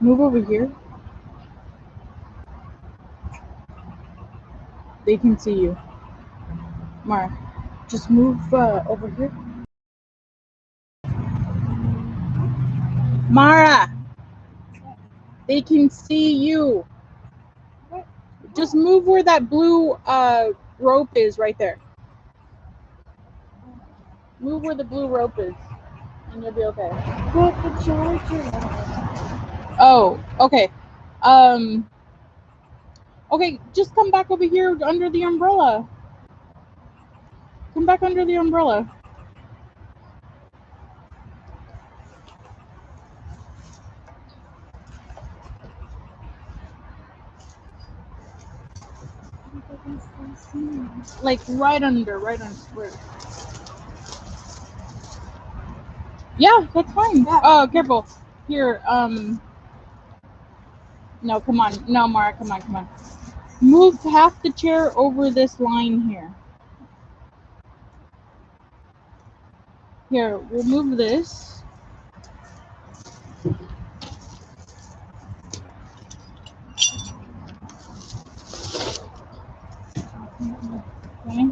Move over here. They can see you. Mara, just move over here. Mara, they can see you. Just move where that blue rope is right there. Move where the blue rope is, and you'll be okay. But the charger. Oh, okay. Okay, just come back over here under the umbrella. Come back under the umbrella. Like right under. Yeah, that's fine. Oh, careful. Here, no, come on. No, Mara, come on. Move half the chair over this line here. Here, we'll move this. Okay.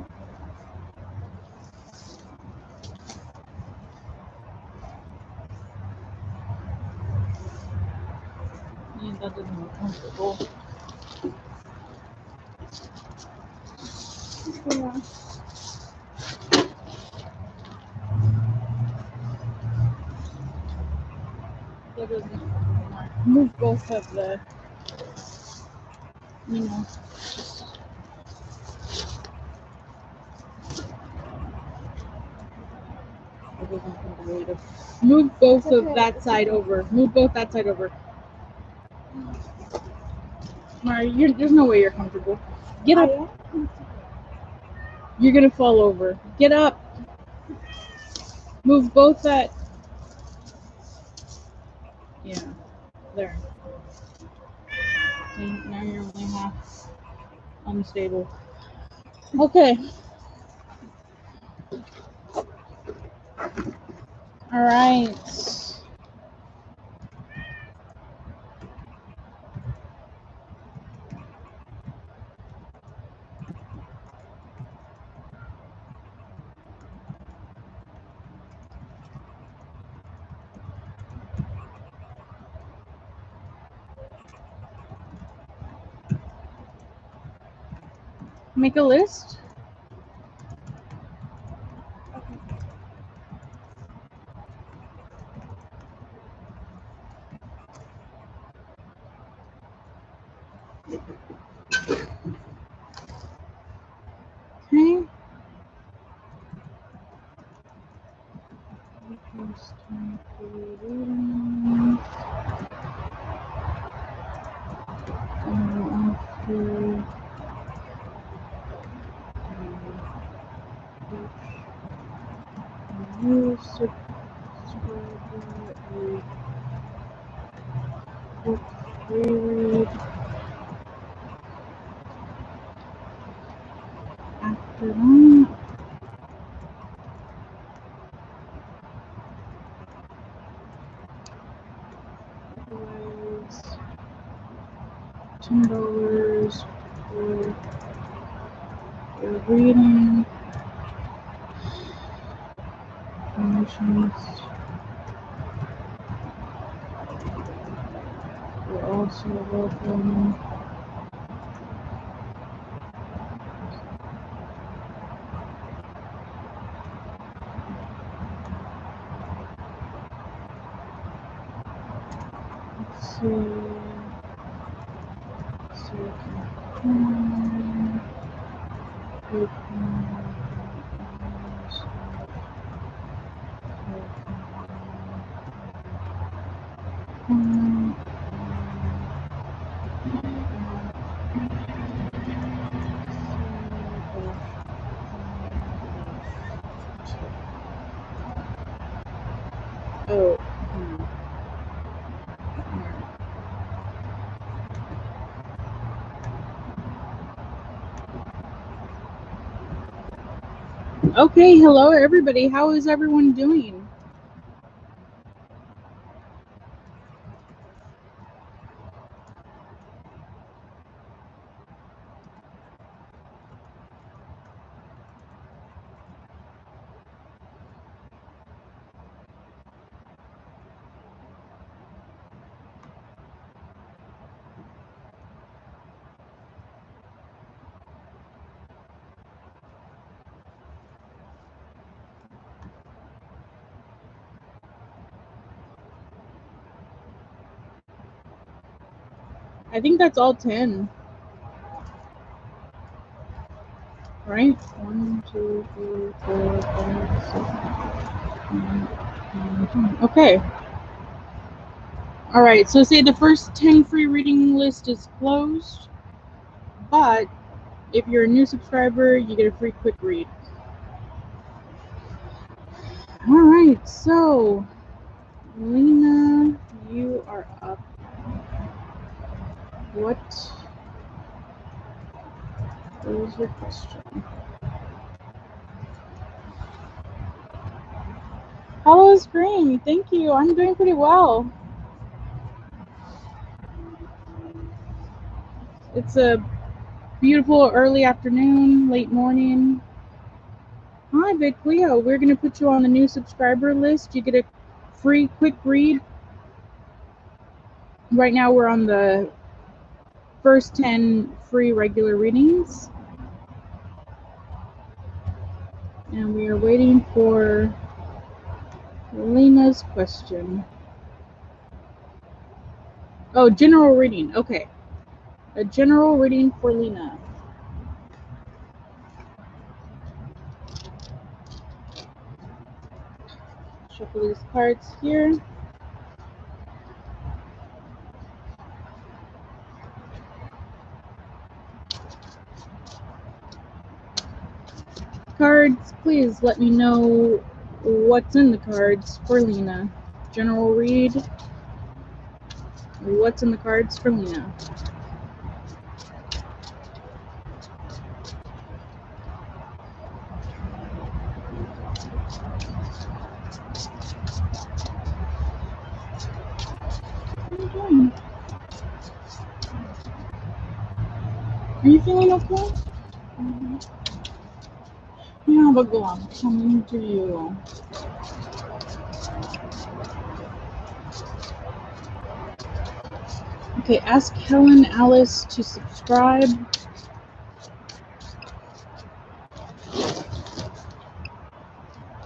Yeah, that doesn't look comfortable. Yeah. That doesn't move both of the, you know. Move both of that side over. Move both that side over. Mara, there's no way you're comfortable. Get up. You're gonna fall over. Get up. Move both that. Yeah, there. See, now you're only half unstable. Okay. All right. Make a list. Okay. After that, $10 for reading. Donations were also welcome. Let's see. Oh. Okay, hello everybody. How is everyone doing? I think that's all 10. Right? 1, 2, 3, 4, 5, 6, 7, 8, 9, 10. Okay. All right. So say the first 10 free reading list is closed, but if you're a new subscriber, you get a free quick read. All right. So, Lena, you are up. What is your question? Hello, Scream. Thank you. I'm doing pretty well. It's a beautiful early afternoon, late morning. Hi, Big Cleo. We're going to put you on the new subscriber list. You get a free quick read. Right now, we're on the first 10 free regular readings. And we are waiting for Lena's question. Oh, general reading. Okay. A general reading for Lena. Shuffle these cards here. Cards, please let me know what's in the cards for Lena. General read. What's in the cards for Lena? What are you doing? Are you feeling okay? Yeah, but go on. Coming to you. Okay, ask Helen Alice to subscribe.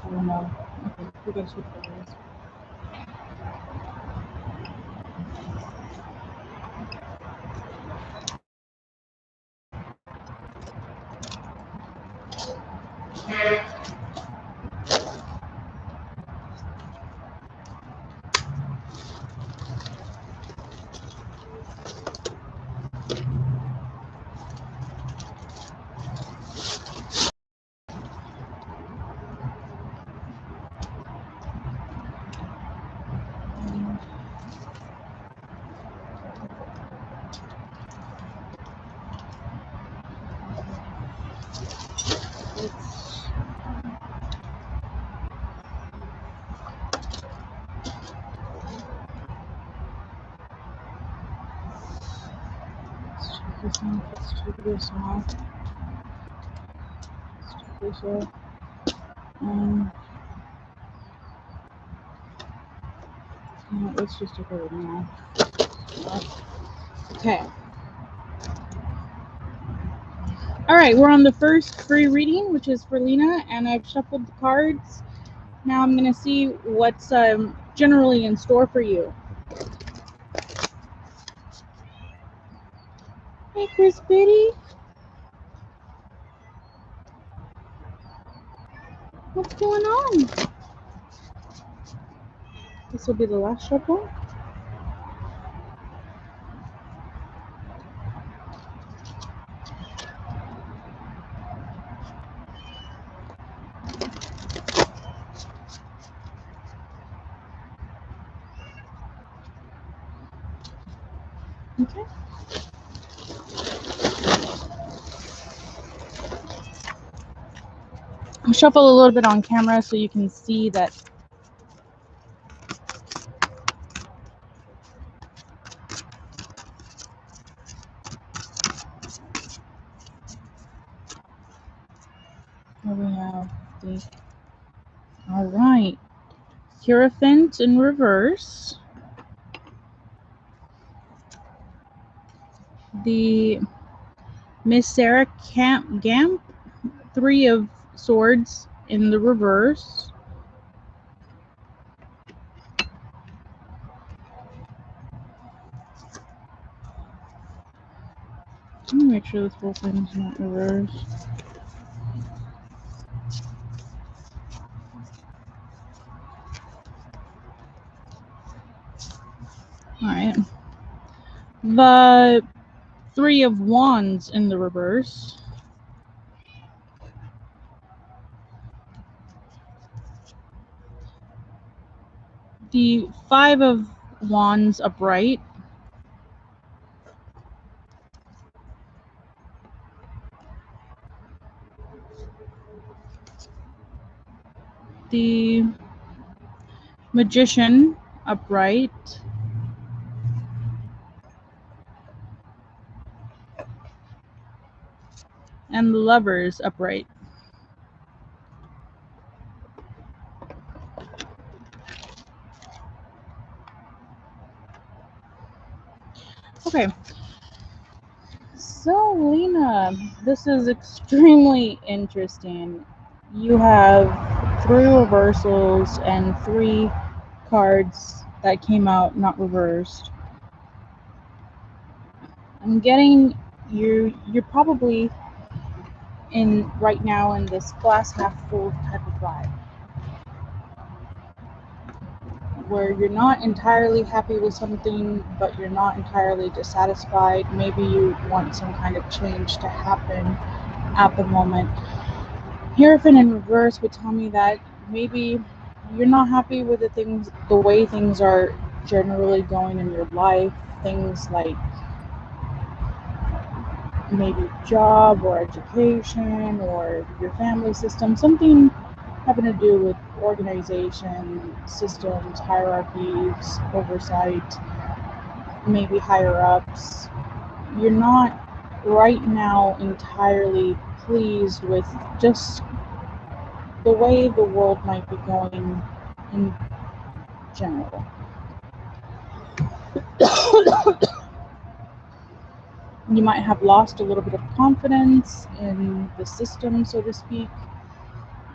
I don't know. Okay, we gotta switch colors. Let's check this one. Let's check this out. Let's just check it now. Okay. All right, we're on the first free reading, which is for Lena, and I've shuffled the cards. Now I'm going to see what's generally in store for you. Hey, Chris Biddy. What's going on? This will be the last shuffle. Okay. I'll shuffle a little bit on camera so you can see that. Here we have the. All right. Hierophant in reverse. The Miss Sarahkharm, 3 of Swords in the reverse. Let me make sure this whole thing's not reversed. Alright. The Three of Wands in the reverse. The Five of Wands upright. The Magician upright. And the Lovers upright. Okay. So, Lena, this is extremely interesting. You have 3 reversals and 3 cards that came out not reversed. I'm getting you're probably in right now in this glass half full type of vibe, where you're not entirely happy with something, but you're not entirely dissatisfied. Maybe you want some kind of change to happen at the moment. Hierophant in reverse would tell me that maybe you're not happy with the way things are generally going in your life. Things like maybe job or education or your family system, something having to do with organization, systems, hierarchies, oversight, maybe higher ups. You're not right now entirely pleased with just the way the world might be going in general. You might have lost a little bit of confidence in the system, so to speak,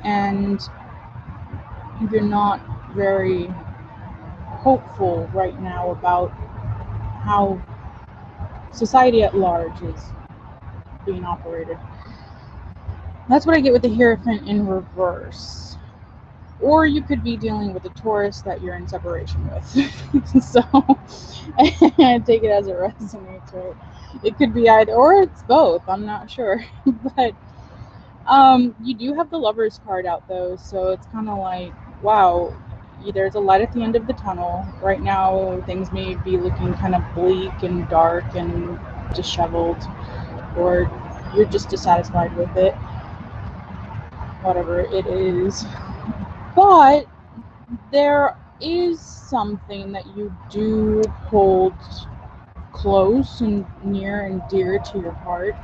and you're not very hopeful right now about how society at large is being operated. That's what I get with the Hierophant in reverse. Or you could be dealing with a Taurus that you're in separation with. So I take it as it resonates, right? It could be either, or it's both. I'm not sure. But you do have the Lovers card out though, so it's kind of like, wow, there's a light at the end of the tunnel. Right now, things may be looking kind of bleak and dark and disheveled, or you're just dissatisfied with it, whatever it is. But there is something that you do hold close and near and dear to your heart,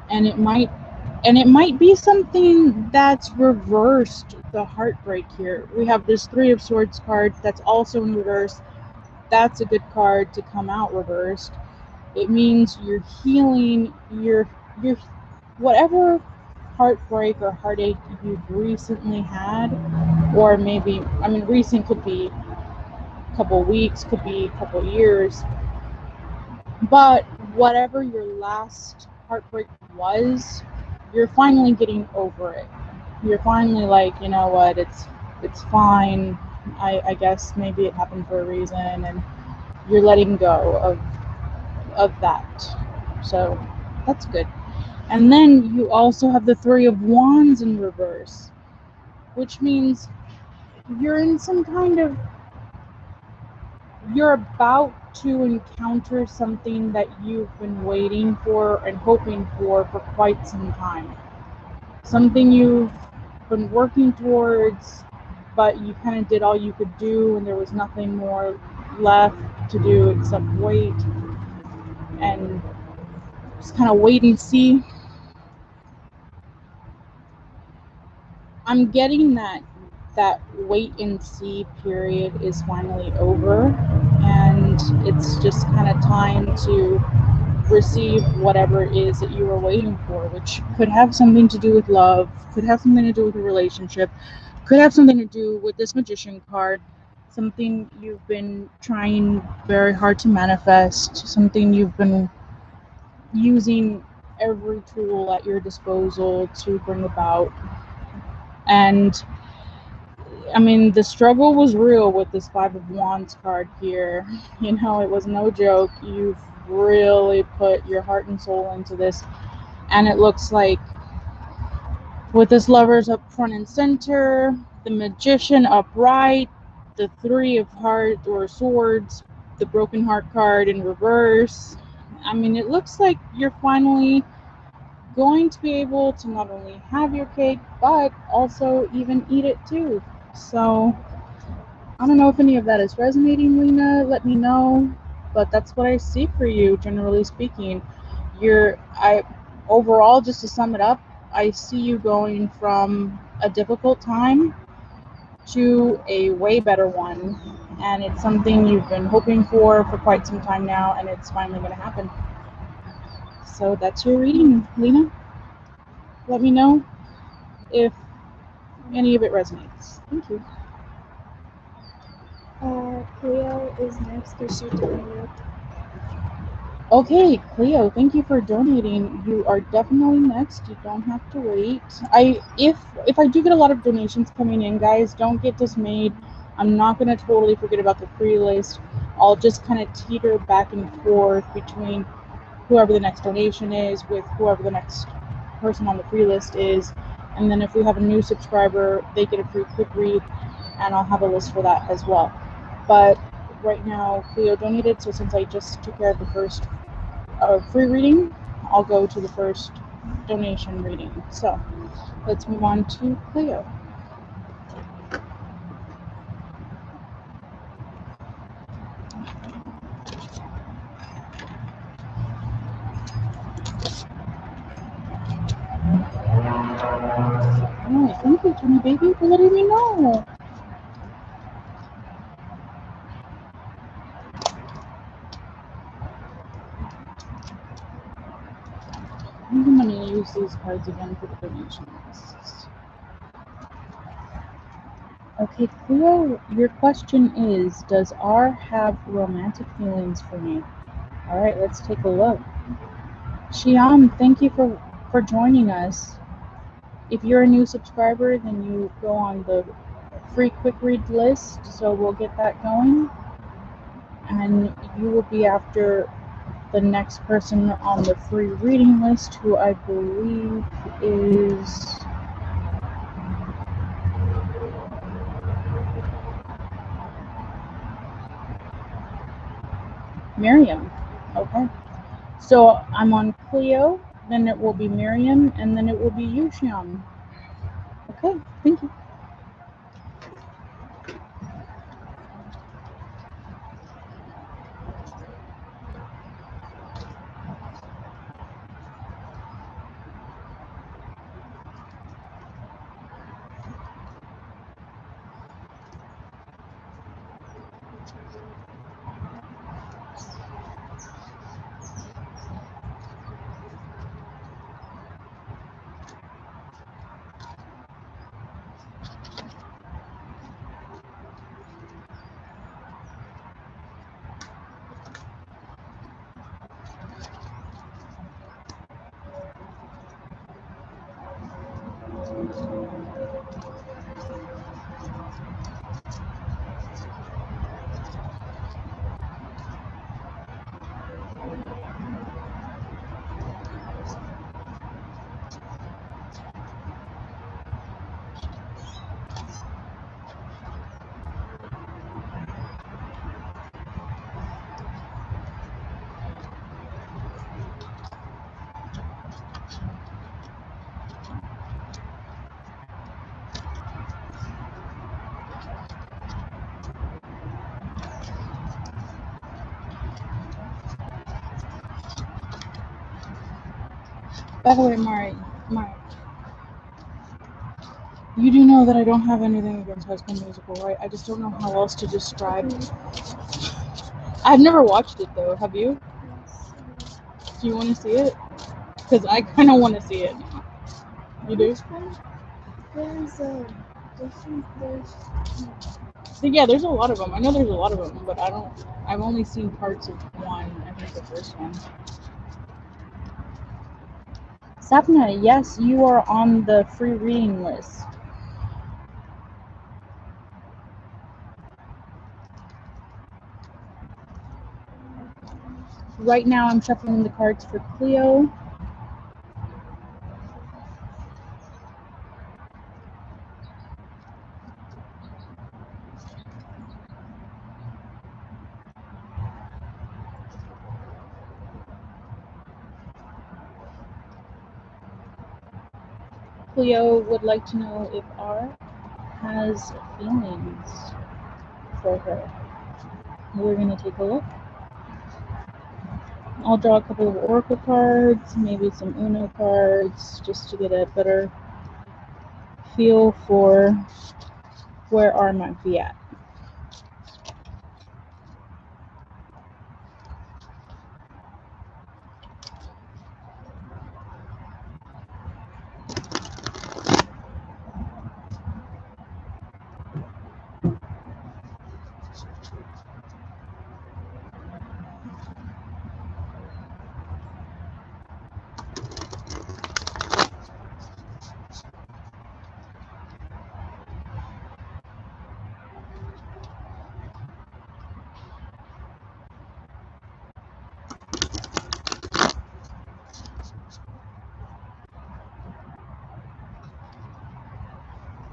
and it might be something that's reversed the heartbreak here. We have this Three of Swords card that's also in reverse. That's a good card to come out reversed. It means you're healing your whatever heartbreak or heartache you've recently had, or maybe, I mean, recent could be a couple weeks, could be a couple years, but whatever your last heartbreak was, you're finally getting over it. You're finally like, you know what, it's fine. I guess maybe it happened for a reason, and you're letting go of that. So that's good. And then you also have the Three of Wands in reverse, which means you're in some kind of, you're about to encounter something that you've been waiting for and hoping for quite some time. Something you've been working towards, but you kind of did all you could do and there was nothing more left to do except wait and just kind of wait and see. I'm getting that wait and see period is finally over, and it's just kind of time to receive whatever it is that you were waiting for, which could have something to do with love, could have something to do with a relationship, could have something to do with this Magician card, something you've been trying very hard to manifest, something you've been using every tool at your disposal to bring about. And I mean, the struggle was real with this Five of Wands card here. You know, it was no joke. You've really put your heart and soul into this. And it looks like with this Lovers up front and center, the Magician upright, the Three of Hearts or Swords, the Broken Heart card in reverse. I mean, it looks like you're finally going to be able to not only have your cake, but also even eat it too. So, I don't know if any of that is resonating, Lena. Let me know. But that's what I see for you, generally speaking. Overall, just to sum it up, I see you going from a difficult time to a way better one. And it's something you've been hoping for quite some time now, and it's finally going to happen. So that's your reading, Lena. Let me know if any of it resonates. Thank you. Cleo is next because she donated. Okay, Cleo, thank you for donating. You are definitely next. You don't have to wait. If I do get a lot of donations coming in, guys, don't get dismayed. I'm not gonna totally forget about the free list. I'll just kind of teeter back and forth between whoever the next donation is with whoever the next person on the free list is. And then if we have a new subscriber, they get a free quick read, and I'll have a list for that as well. But right now, Cleo donated, so since I just took care of the first free reading, I'll go to the first donation reading. So let's move on to Cleo. Oh, thank you, Jimmy Baby, for letting me know. I'm going to use these cards again for the donations. Okay, Cleo, your question is, does R have romantic feelings for me? All right, let's take a look. Shyam, thank you for joining us. If you're a new subscriber, then you go on the free quick read list, so we'll get that going. And you will be after the next person on the free reading list, who I believe is Miriam. Okay. So I'm on Cleo, then it will be Miriam, and then it will be you, Shyam. Okay, thank you. By the way, Mari, you do know that I don't have anything against High School Musical, right? I just don't know how else to describe. I've never watched it though. Have you? Yes. Do you want to see it? Because I kind of want to see it. You do? There's Yeah, there's a lot of them. I know there's a lot of them, but I've only seen parts of one. I think the first one. Sapna, yes, you are on the free reading list. Right now I'm shuffling the cards for Cleo. Cleo would like to know if R has feelings for her. We're going to take a look. I'll draw a couple of oracle cards, maybe some Uno cards, just to get a better feel for where R might be at.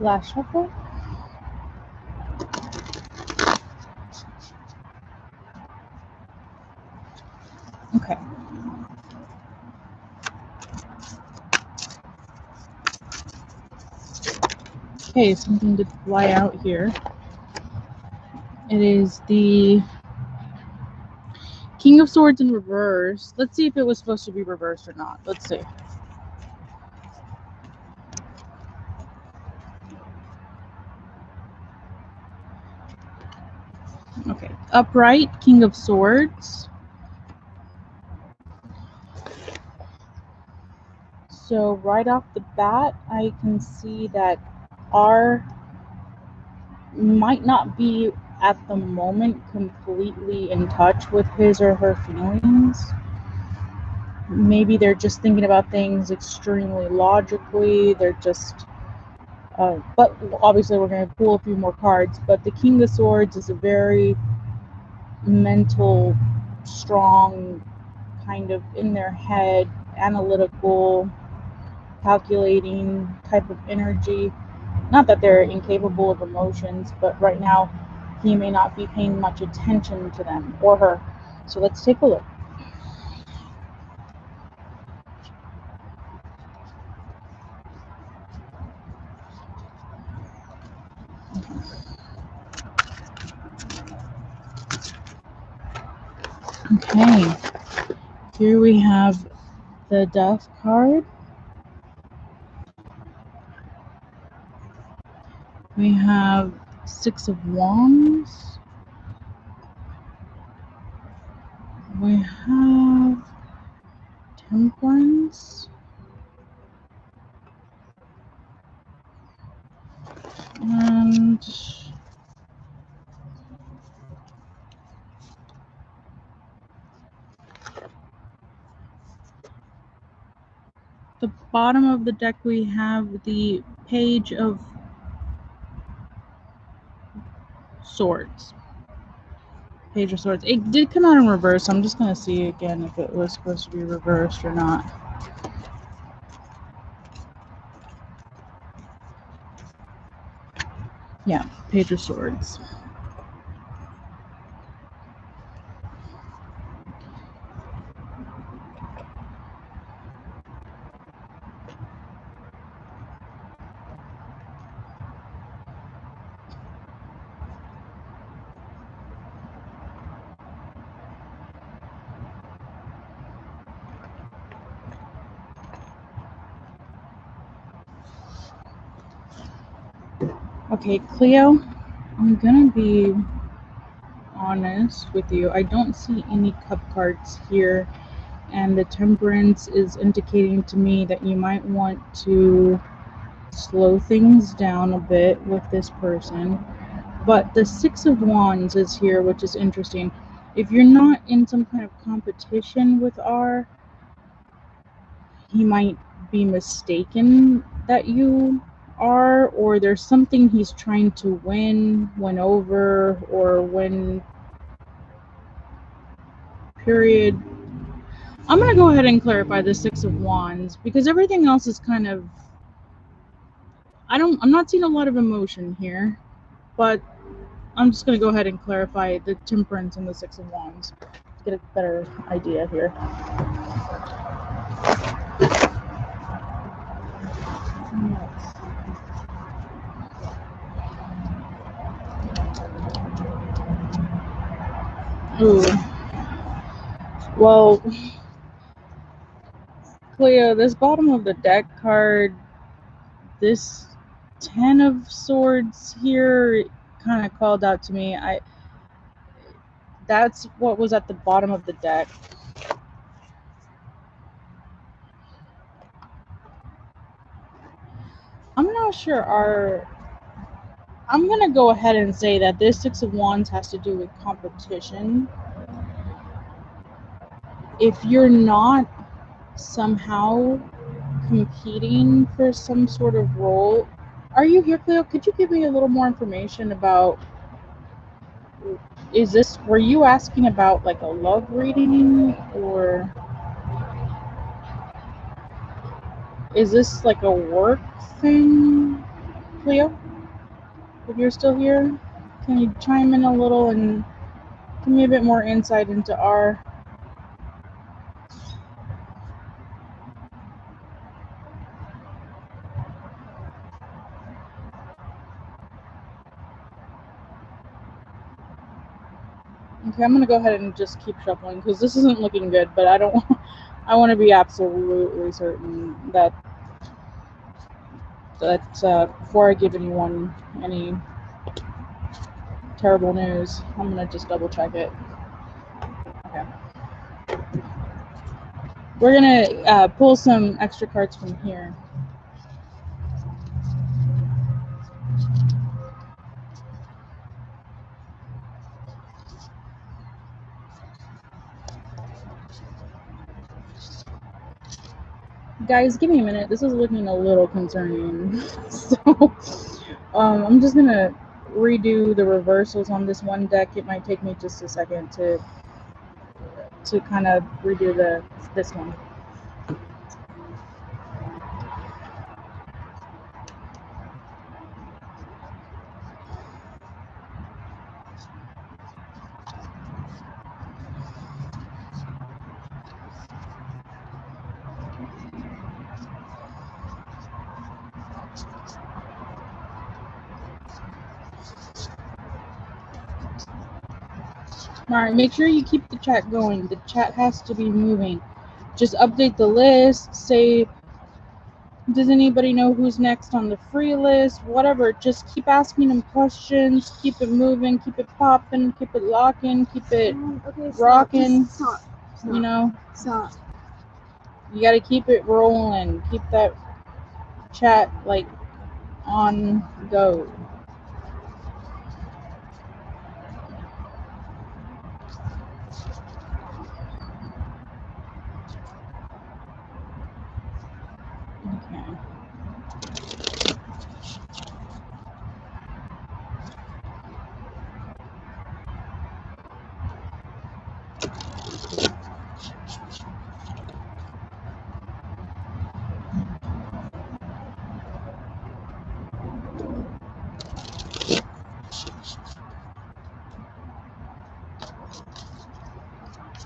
Last shuffle. Okay. Okay, something to fly out here. It is the King of Swords in reverse. Let's see if it was supposed to be reversed or not. Let's see. Okay, upright, King of Swords. So right off the bat, I can see that R might not be at the moment completely in touch with his or her feelings. Maybe they're just thinking about things extremely logically. They're just but obviously we're going to pull a few more cards. But the King of Swords is a very mental, strong, kind of in their head, analytical, calculating type of energy. Not that they're incapable of emotions, but right now he may not be paying much attention to them or her. So let's take a look. Okay, here we have the Death card. We have Six of Wands. We have Temperance. And the bottom of the deck we have the Page of Swords. Page of Swords. It did come out in reverse, so I'm just going to see again if it was supposed to be reversed or not. Yeah, Page of Swords. Okay, Cleo, I'm gonna be honest with you. I don't see any cup cards here, and the Temperance is indicating to me that you might want to slow things down a bit with this person. But the Six of Wands is here, which is interesting. If you're not in some kind of competition with R, he might be mistaken that you are, or there's something he's trying to win over, or win, period. I'm going to go ahead and clarify the Six of Wands because everything else is kind of, I'm not seeing a lot of emotion here, but I'm just going to go ahead and clarify the Temperance and the Six of Wands to get a better idea here. Ooh. Well, Cleo, this bottom of the deck card, this Ten of Swords here kind of called out to me. That's what was at the bottom of the deck. I'm not sure I'm going to go ahead and say that this Six of Wands has to do with competition. If you're not somehow competing for some sort of role, are you here, Cleo? Could you give me a little more information about, were you asking about like a love reading, or is this like a work thing, Cleo? If you're still here, can you chime in a little and give me a bit more insight into our... Okay, I'm gonna go ahead and just keep shuffling because this isn't looking good, but I don't I want to be absolutely certain that before I give anyone any terrible news, I'm gonna just double check it. Okay. We're gonna pull some extra cards from here. Guys, give me a minute. This is looking a little concerning. So I'm just gonna redo the reversals on this one deck. It might take me just a second to kind of redo this one. Alright, make sure you keep the chat going. The chat has to be moving. Just update the list. Say, does anybody know who's next on the free list? Whatever. Just keep asking them questions. Keep it moving. Keep it popping. Keep it locking. Keep it rocking. Stop. You know? Stop. You gotta keep it rolling. Keep that chat, like, on go. Okay.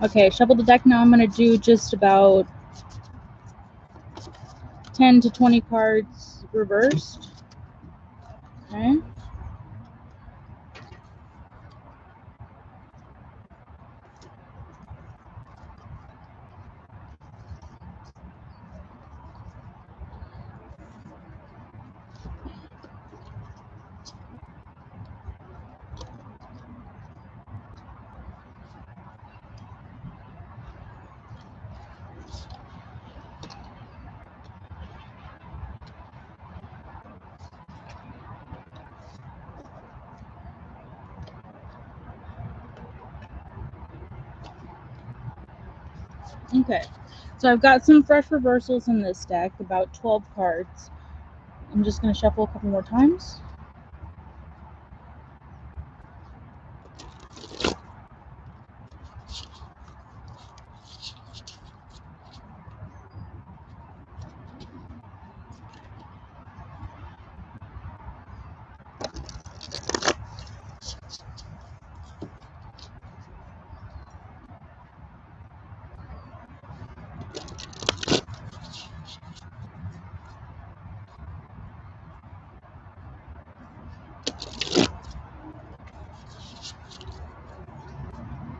Okay, shuffle the deck now. I'm going to do just about 10 to 20 cards reversed. Okay. Okay, so I've got some fresh reversals in this deck, about 12 cards. I'm just going to shuffle a couple more times.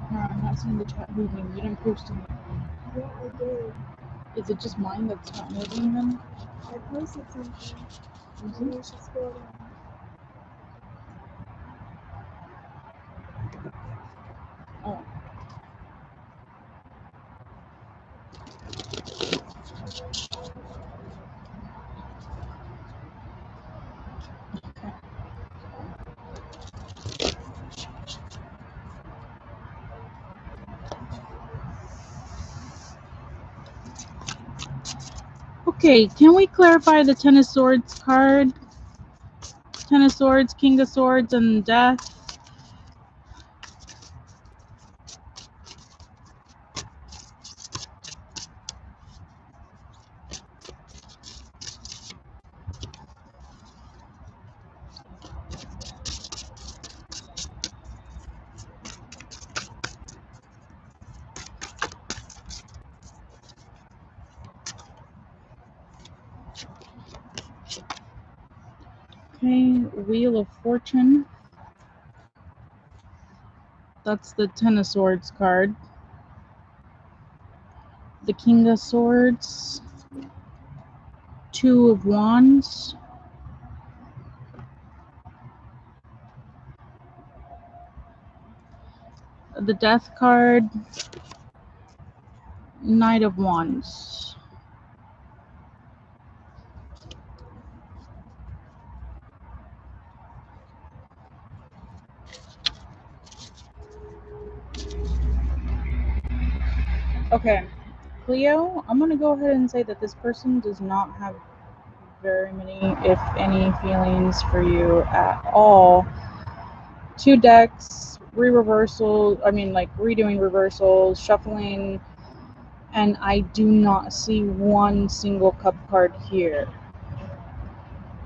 I'm not seeing the chat moving. You didn't post it. Yeah, I did. Is it just mine that's not moving then? I posted something. Is And it? you should scroll down. Oh. Okay, can we clarify the Ten of Swords card? Ten of Swords, King of Swords, and Death. Okay, Wheel of Fortune. That's the Ten of Swords card. The King of Swords. Two of Wands. The Death card. Knight of Wands. Okay, Cleo, I'm going to go ahead and say that this person does not have very many, if any, feelings for you at all. Two decks, redoing reversals, shuffling, and I do not see one single cup card here.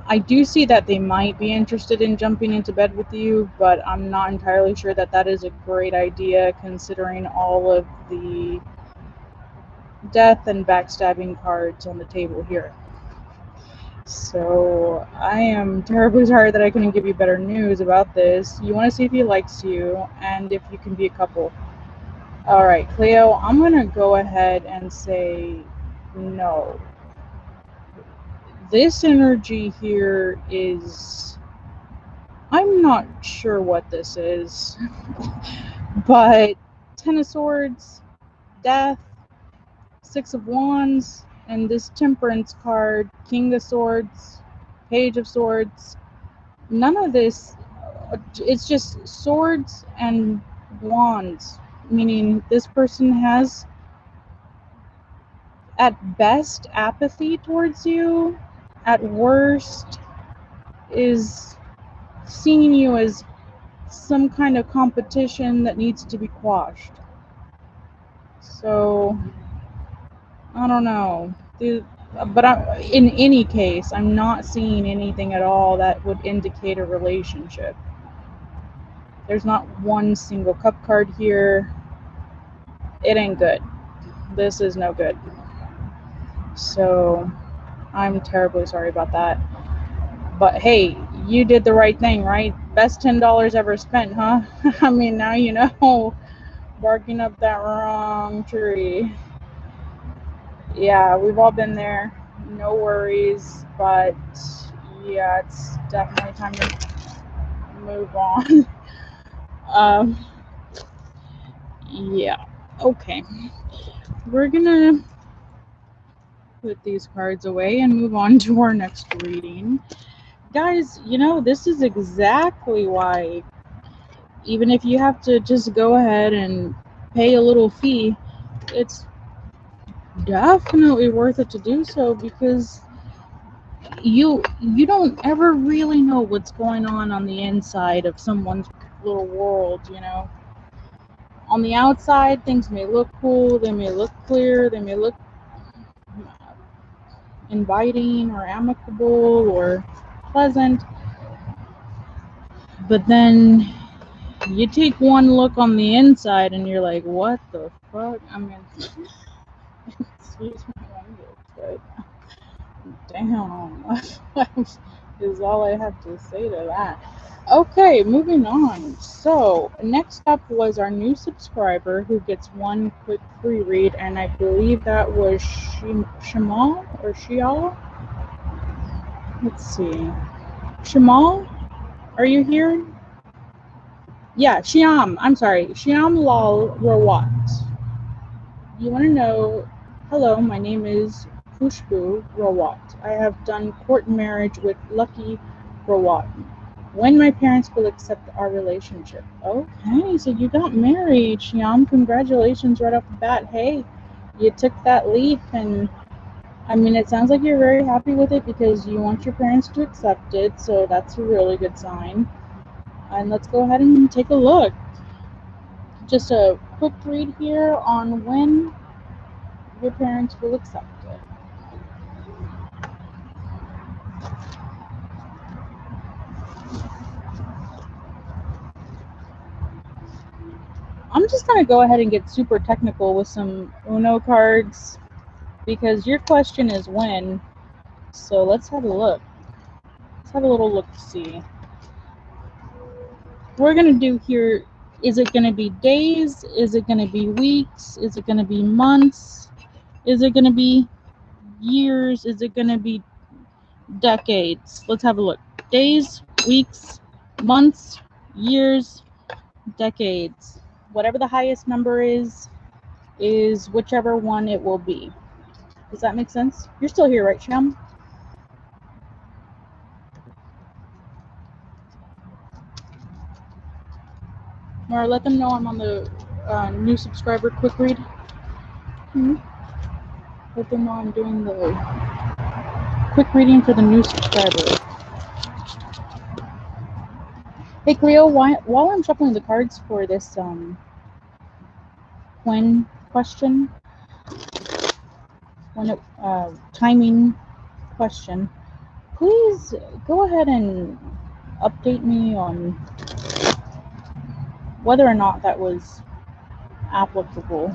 I do see that they might be interested in jumping into bed with you, but I'm not entirely sure that that is a great idea considering all of the death and backstabbing cards on the table here. So I am terribly sorry that I couldn't give you better news about this. You want to see if he likes you and if you can be a couple. All right, Cleo, I'm going to go ahead and say no. This energy here is... I'm not sure what this is, but Ten of Swords, Death, Six of Wands, and this Temperance card, King of Swords, Page of Swords. None of this, it's just swords and wands, meaning this person has, at best, apathy towards you, at worst, is seeing you as some kind of competition that needs to be quashed. So, I don't know. But in any case, I'm not seeing anything at all that would indicate a relationship. There's not one single cup card here. It ain't good. This is no good. So, I'm terribly sorry about that. But hey, you did the right thing, right? Best $10 ever spent, huh? I mean, now you know, barking up that wrong tree. Yeah, we've all been there. No worries, but yeah, it's definitely time to move on. Yeah, okay. We're gonna put these cards away and move on to our next reading. Guys, you know, this is exactly why, even if you have to just go ahead and pay a little fee, it's definitely worth it to do so, because you don't ever really know what's going on the inside of someone's little world, you know. On the outside, things may look cool, they may look clear, they may look inviting or amicable or pleasant, but then you take one look on the inside and you're like, what the fuck? I mean, excuse my language, but damn, is all I have to say to that. Okay, moving on. So, next up was our new subscriber who gets one quick free read, and I believe that was Shamal or Shial. Let's see. Shamal, are you here? Yeah, Shyam. I'm sorry. Shyam Lal Rawat. You want to know, hello, my name is Khushbu Rawat. I have done court marriage with Lucky Rawat. When my parents will accept our relationship. Okay, so you got married, Shyam. Congratulations right off the bat. Hey, you took that leap, and I mean, it sounds like you're very happy with it because you want your parents to accept it, so that's a really good sign. And let's go ahead and take a look. Just a quick read here on when your parents will accept it. I'm just going to go ahead and get super technical with some Uno cards because your question is when. So let's have a look. Let's have a little look-see. We're going to do here, is it going to be days? Is it going to be weeks? Is it going to be months? Is it going to be years? Is it going to be decades? Let's have a look. Days, weeks, months, years, decades. Whatever the highest number is whichever one it will be. Does that make sense? You're still here, right, Shyam? Or let them know I'm on the new subscriber quick read. Let them know I'm doing the quick reading for the new subscriber. Hey Cleo, while I'm shuffling the cards for this when question, timing question, please go ahead and update me on whether or not that was applicable.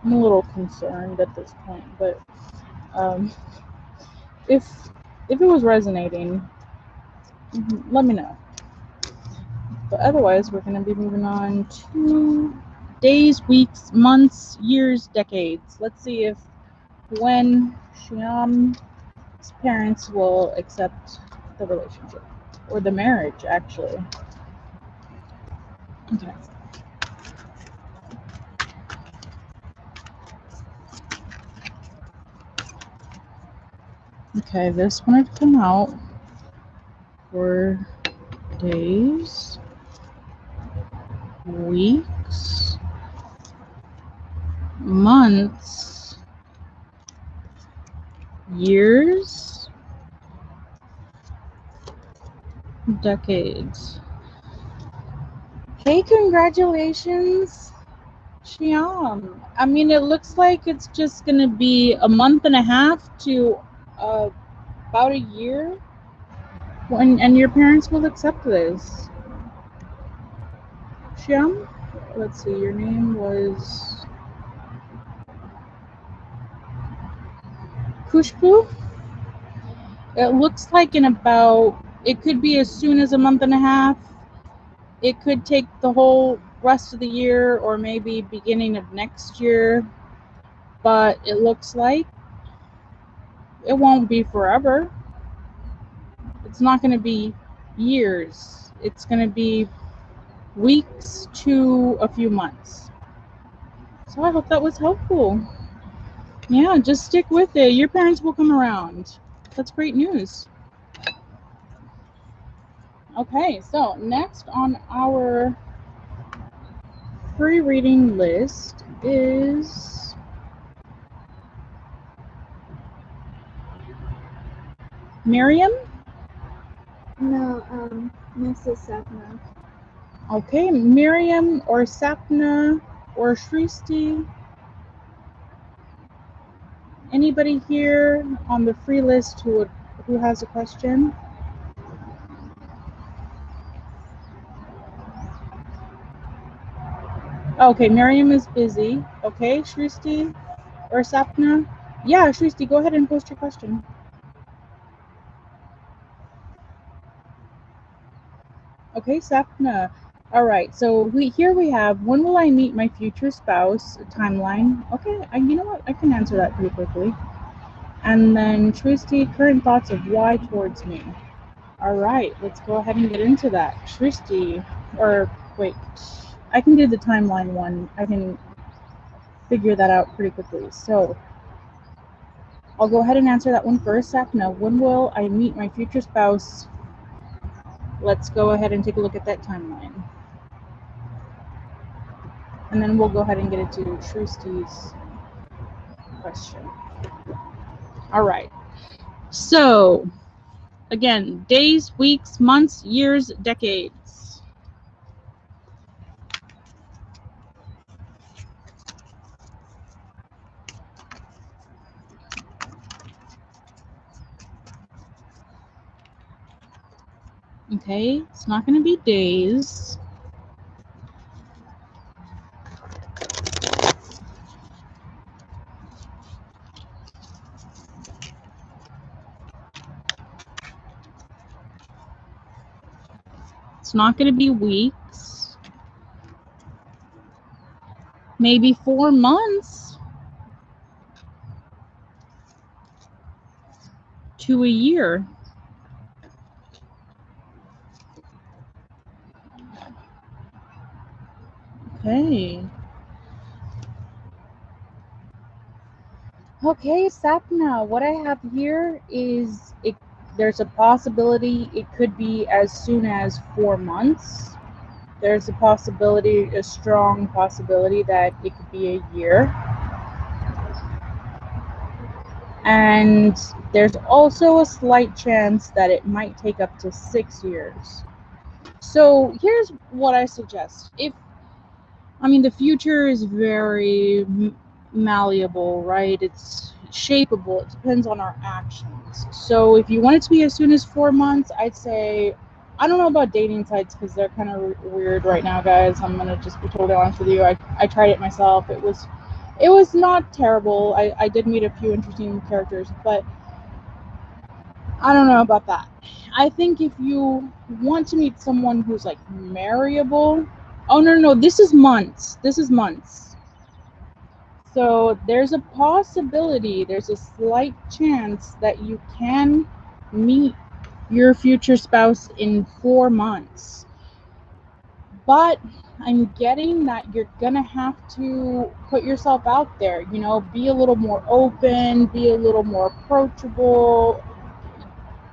I'm a little concerned at this point, but if it was resonating, let me know. But otherwise, we're going to be moving on to days, weeks, months, years, decades. Let's see if when Shyam's parents will accept the relationship or the marriage, actually. Okay. Okay, this one had come out for days, weeks, months, years, decades. Hey, congratulations, Shyam. I mean, it looks like it's just gonna be a month and a half to about a year and your parents will accept this. Shyam, let's see, your name was Khushbu. It looks like it could be as soon as a month and a half. It could take the whole rest of the year or maybe beginning of next year, but it looks like it won't be forever. It's not going to be years. It's going to be weeks to a few months. So I hope that was helpful. Yeah, just stick with it. Your parents will come around. That's great news. Okay, so next on our free reading list is Miriam? No, Mrs. Sapna. Okay, Miriam or Sapna or Shristi? Anybody here on the free list who has a question? Okay, Miriam is busy. Okay, Shristi or Sapna? Yeah, Shristi, go ahead and post your question. Okay, Sapna. All right, so here we have, when will I meet my future spouse timeline? Okay, you know what? I can answer that pretty quickly. And then Shristi, current thoughts of why towards me. All right, let's go ahead and get into that. Shristi, or wait, I can do the timeline one. I can figure that out pretty quickly. So I'll go ahead and answer that one first. Sapna, when will I meet my future spouse? Let's go ahead and take a look at that timeline. And then we'll go ahead and get into Shristi's question. All right. So, again, days, weeks, months, years, decades. Okay, it's not going to be days. It's not going to be weeks. Maybe 4 months to a year. Okay. Okay, Sapna, what I have here is there's a possibility it could be as soon as 4 months. There's a possibility, a strong possibility that it could be a year. And there's also a slight chance that it might take up to 6 years. So here's what I suggest. The future is very malleable, right? It's shapeable. It depends on our actions. So if you want it to be as soon as 4 months, I'd say, I don't know about dating sites because they're kind of weird right now, guys. I'm gonna just be totally honest with you. I tried it myself. It was not terrible. I did meet a few interesting characters, but I don't know about that. I think if you want to meet someone who's like marryable, oh no, this is months. So there's a possibility, there's a slight chance that you can meet your future spouse in 4 months. But I'm getting that you're gonna have to put yourself out there, be a little more open, be a little more approachable,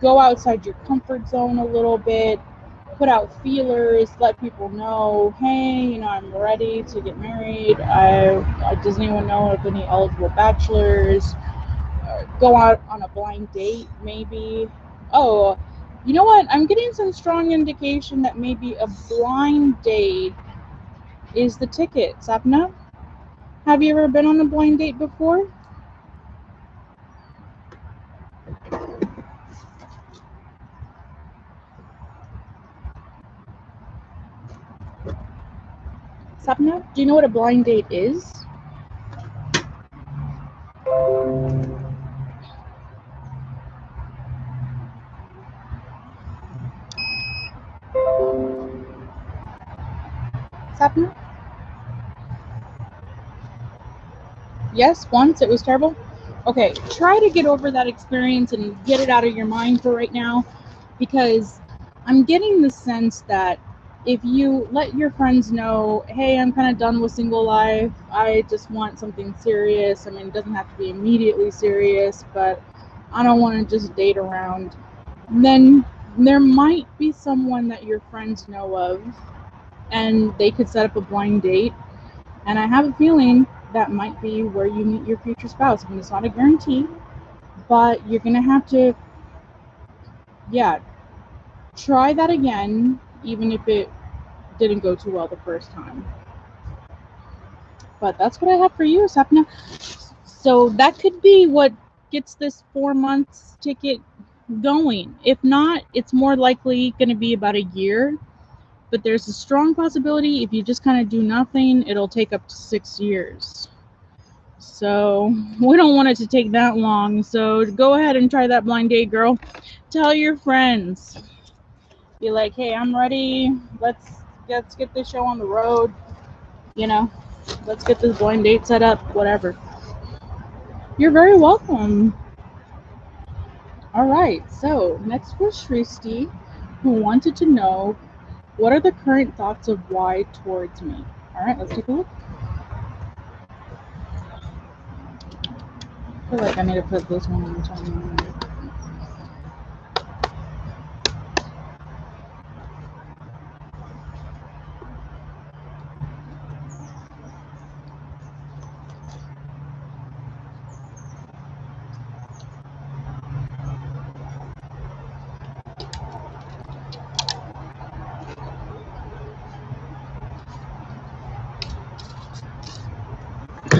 go outside your comfort zone a little bit, put out feelers, let people know, hey, I'm ready to get married. Does anyone know of any eligible bachelors? Go out on a blind date, maybe. Oh, you know what? I'm getting some strong indication that maybe a blind date is the ticket. Sapna, have you ever been on a blind date before? Sapna, do you know what a blind date is? Sapna? Yes, once it was terrible. Okay, try to get over that experience and get it out of your mind for right now, because I'm getting the sense that if you let your friends know, hey, I'm kind of done with single life, I just want something serious. It doesn't have to be immediately serious, but I don't want to just date around, then there might be someone that your friends know of and they could set up a blind date. And I have a feeling that might be where you meet your future spouse. It's not a guarantee, but you're going to have to yeah, try that again, even if it didn't go too well the first time. But that's what I have for you, Sapna. So that could be what gets this 4 months ticket going. If not, it's more likely going to be about a year. But there's a strong possibility if you just kind of do nothing, it'll take up to 6 years. So we don't want it to take that long. So go ahead and try that blind date, girl. Tell your friends. Be like, hey, I'm ready. Let's get this show on the road. You know, let's get this blind date set up, whatever. You're very welcome. All right, so next was Shristi, who wanted to know, what are the current thoughts of why towards me? All right, let's take a look. I feel like I need to put this one on the time.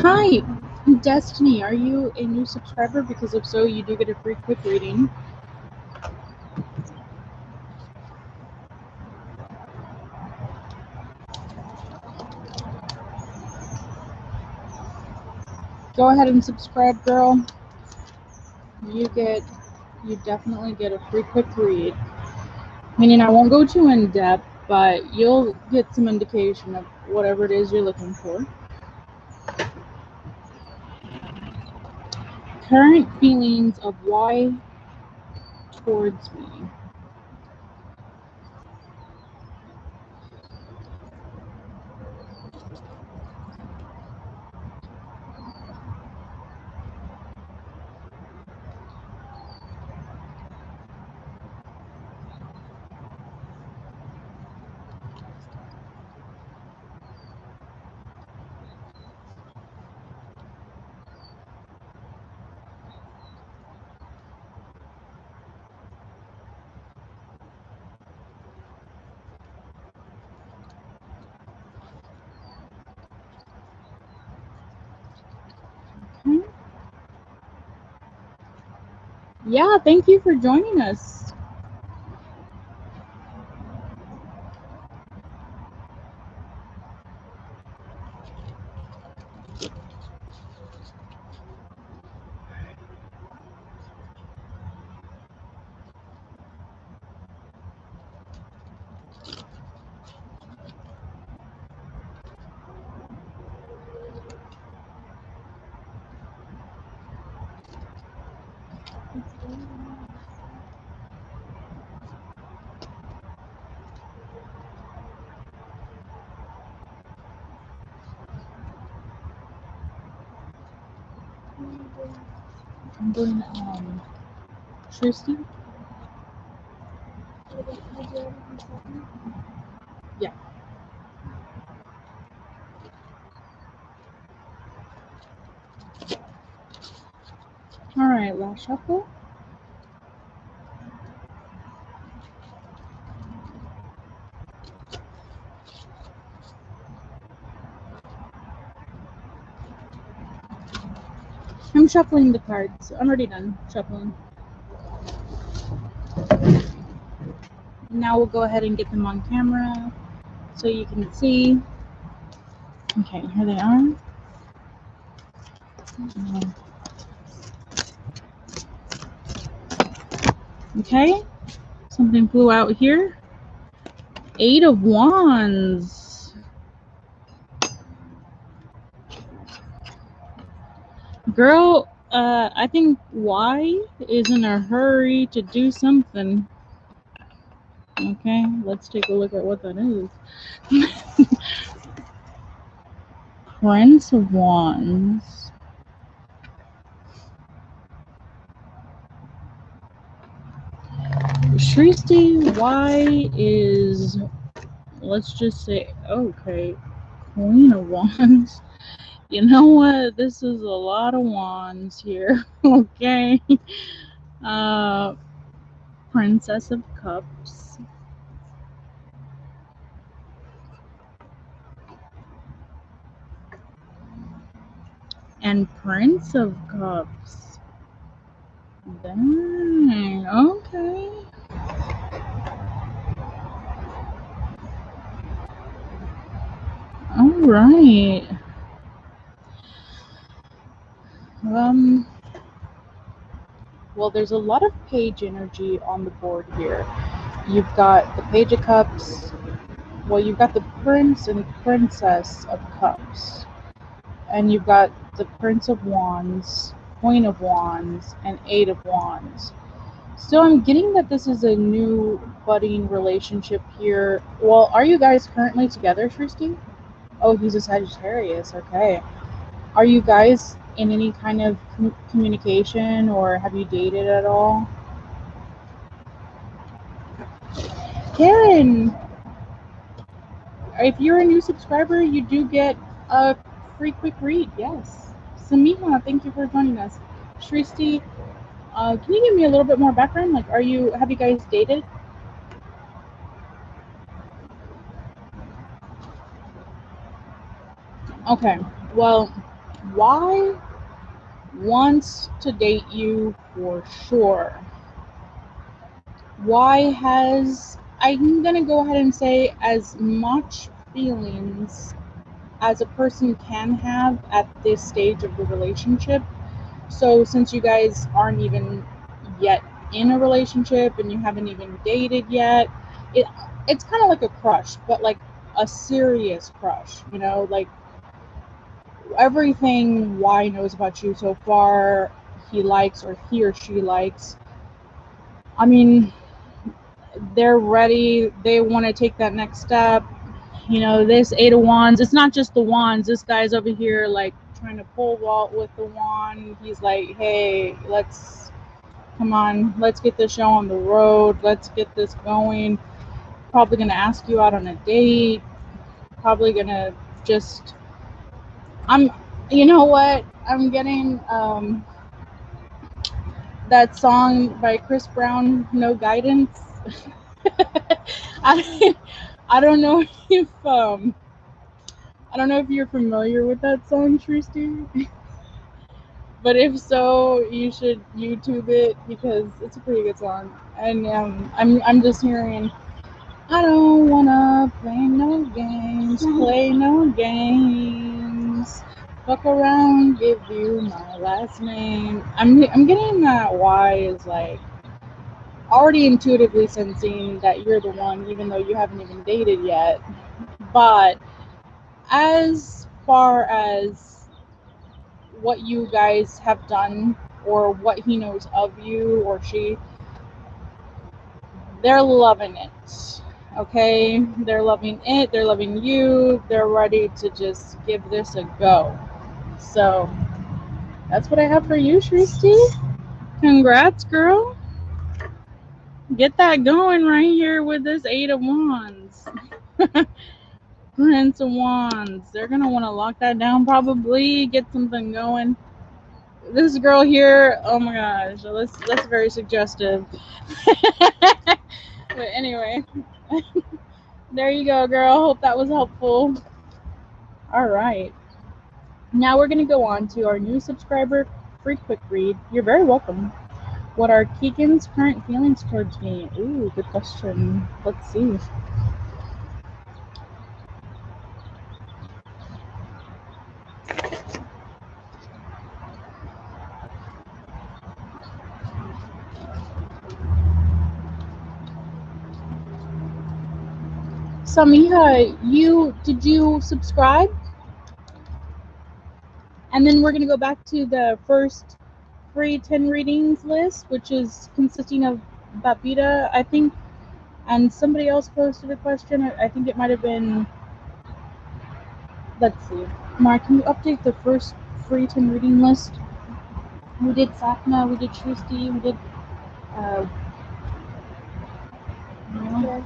Hi, Destiny. Are you a new subscriber? Because if so, you do get a free quick reading. Go ahead and subscribe, girl. You definitely get a free quick read. Meaning I won't go too in depth, but you'll get some indication of whatever it is you're looking for. Current feelings of why towards me. Okay. Yeah, thank you for joining us. I'm doing Tristan. Yeah. All right, last shuffle. I'm shuffling the cards. I'm already done shuffling. Now we'll go ahead and get them on camera so you can see. Okay, here they are. Okay, something flew out here. 8 of Wands. Girl, I think Y is in a hurry to do something. Okay, let's take a look at what that is. Prince of Wands. Shristi, Y is, let's just say, okay, Queen of Wands. You know what? This is a lot of wands here. Okay. Princess of Cups, and Prince of Cups. Dang, okay. All right. Well, there's a lot of page energy on the board here. You've got the Page of Cups. Well, you've got the Prince and Princess of Cups. And you've got the Prince of Wands, Queen of Wands, and Eight of Wands. So I'm getting that this is a new budding relationship here. Well, are you guys currently together, Shristi? Oh, he's a Sagittarius. Okay. Are you guys in any kind of communication, or have you dated at all? Karen, if you're a new subscriber, you do get a free quick read. Yes. Samima, thank you for joining us. Shristi, can you give me a little bit more background? Like, have you guys dated? Okay. Well, why wants to date you for sure? Why has, I'm gonna go ahead and say, as much feelings as a person can have at this stage of the relationship. So since you guys aren't even yet in a relationship and you haven't even dated yet, it's kind of like a crush, but like a serious crush, you know, like everything Y knows about you so far, he likes, or he or she likes. I mean, they're ready, they want to take that next step. You know, this Eight of Wands, it's not just the wands. This guy's over here like trying to pole vault with the wand. He's like, hey, come on, let's get this show on the road. Let's get this going. Probably gonna ask you out on a date. Probably gonna just, you know what? I'm getting that song by Chris Brown, No Guidance. I don't know if I don't know if you're familiar with that song, Tristy. But if so, you should YouTube it because it's a pretty good song. And I'm just hearing, I don't wanna play no games. Fuck around, give you my last name. I'm getting that Y is like already intuitively sensing that you're the one, even though you haven't even dated yet. But as far as what you guys have done or what he knows of you or she, they're loving it. Okay, they're loving it, they're loving you, they're ready to just give this a go. So that's what I have for you, Shristi. Congrats, girl. Get that going right here with this Eight of Wands. Prince of Wands. They're gonna want to lock that down, probably get something going. This girl here, oh my gosh, that's very suggestive. But anyway, there you go, girl. Hope that was helpful. All right, now we're gonna go on to our new subscriber free quick read. You're very welcome. What are Keegan's current feelings towards me? Ooh, good question. Let's see. Samiha, did you subscribe? And then we're going to go back to the first free 10 readings list, which is consisting of Babita, I think, and somebody else posted a question. I think it might have been, let's see. Mark, can you update the first free 10 reading list? We did Sapna, we did Shristi, we did, Yes.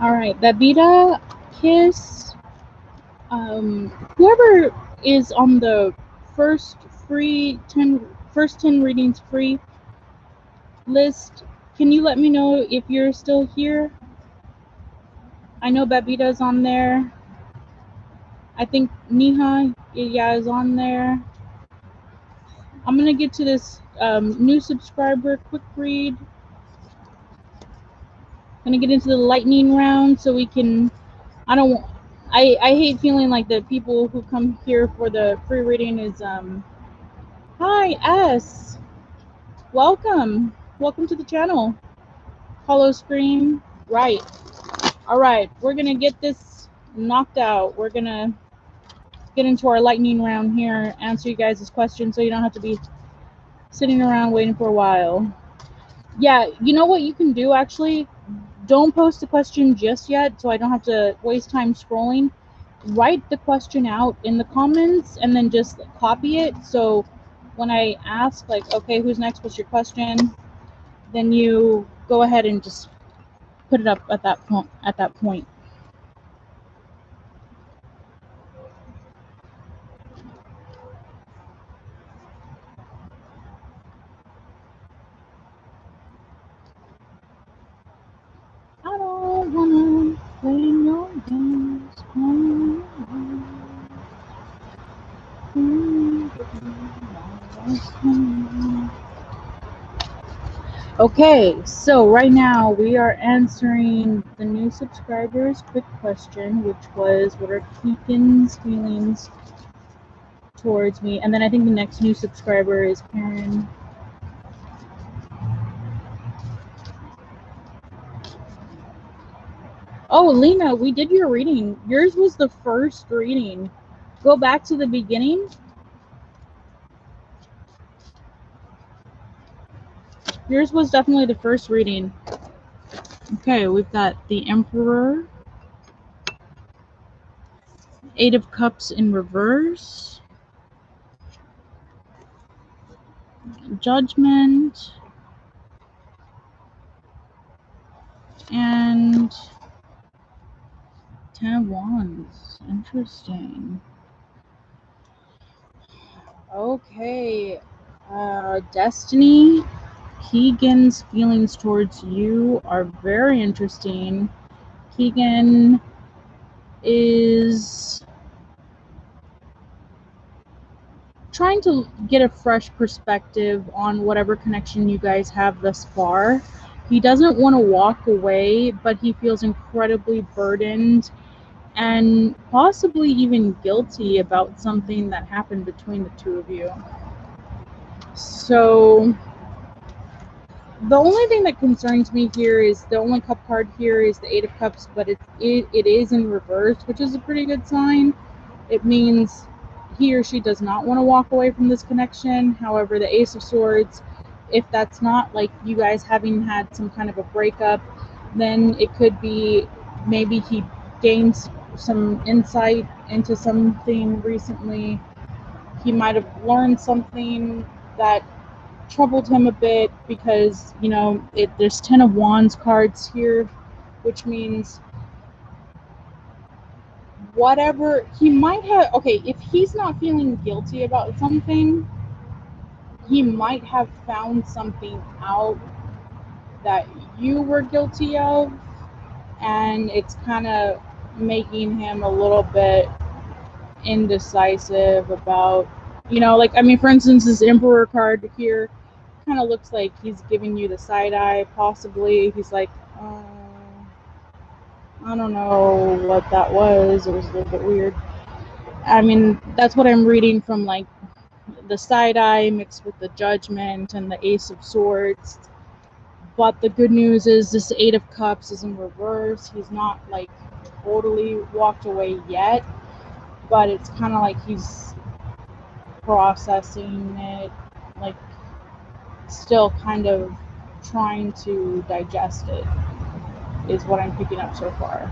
All right, Babita, Kiss, whoever is on the first first 10 readings free list, can you let me know if you're still here? I know Babita's on there. I think Niha, yeah, is on there. I'm gonna get to this new subscriber quick read. Gonna get into the lightning round so we can. I hate feeling like the people who come here for the free reading is Hi S. Welcome to the channel. Hollow Scream. Right. All right. We're gonna get this knocked out. We're gonna get into our lightning round here. Answer you guys' questions so you don't have to be sitting around waiting for a while. Yeah, you know what you can do actually? Don't post the question just yet so I don't have to waste time scrolling. Write the question out in the comments and then just copy it. So when I ask, like, okay, who's next? What's your question? Then you go ahead and just put it up at that point. I don't wanna play your games. Okay, so right now we are answering the new subscriber's quick question, which was, what are Keegan's feelings towards me? And then I think the next new subscriber is Karen. Oh, Lena, we did your reading. Yours was the first reading. Go back to the beginning. Yours was definitely the first reading. Okay, we've got the Emperor, Eight of Cups in reverse, Judgment, and 10 of Wands. Interesting. Okay, Destiny, Keegan's feelings towards you are very interesting. Keegan is trying to get a fresh perspective on whatever connection you guys have thus far. He doesn't want to walk away, but he feels incredibly burdened and possibly even guilty about something that happened between the two of you. So the only thing that concerns me here is the only cup card here is the Eight of Cups, but it is in reverse, which is a pretty good sign. It means he or she does not want to walk away from this connection. However, the Ace of Swords, if that's not like you guys having had some kind of a breakup, then it could be maybe he gains some insight into something recently. He might have learned something that troubled him a bit because, you know, there's 10 of Wands cards here, which means whatever he might have, okay, if he's not feeling guilty about something, he might have found something out that you were guilty of, and it's kind of making him a little bit indecisive about, you know, like, I mean, for instance, this Emperor card here kind of looks like he's giving you the side eye, possibly. He's like, I don't know what that was. It was a little bit weird. I mean, that's what I'm reading from, like, the side eye mixed with the Judgment and the Ace of Swords. But the good news is this Eight of Cups is in reverse. He's not, like, totally walked away yet, but it's kind of like he's processing it, like, still kind of trying to digest it, is what I'm picking up so far.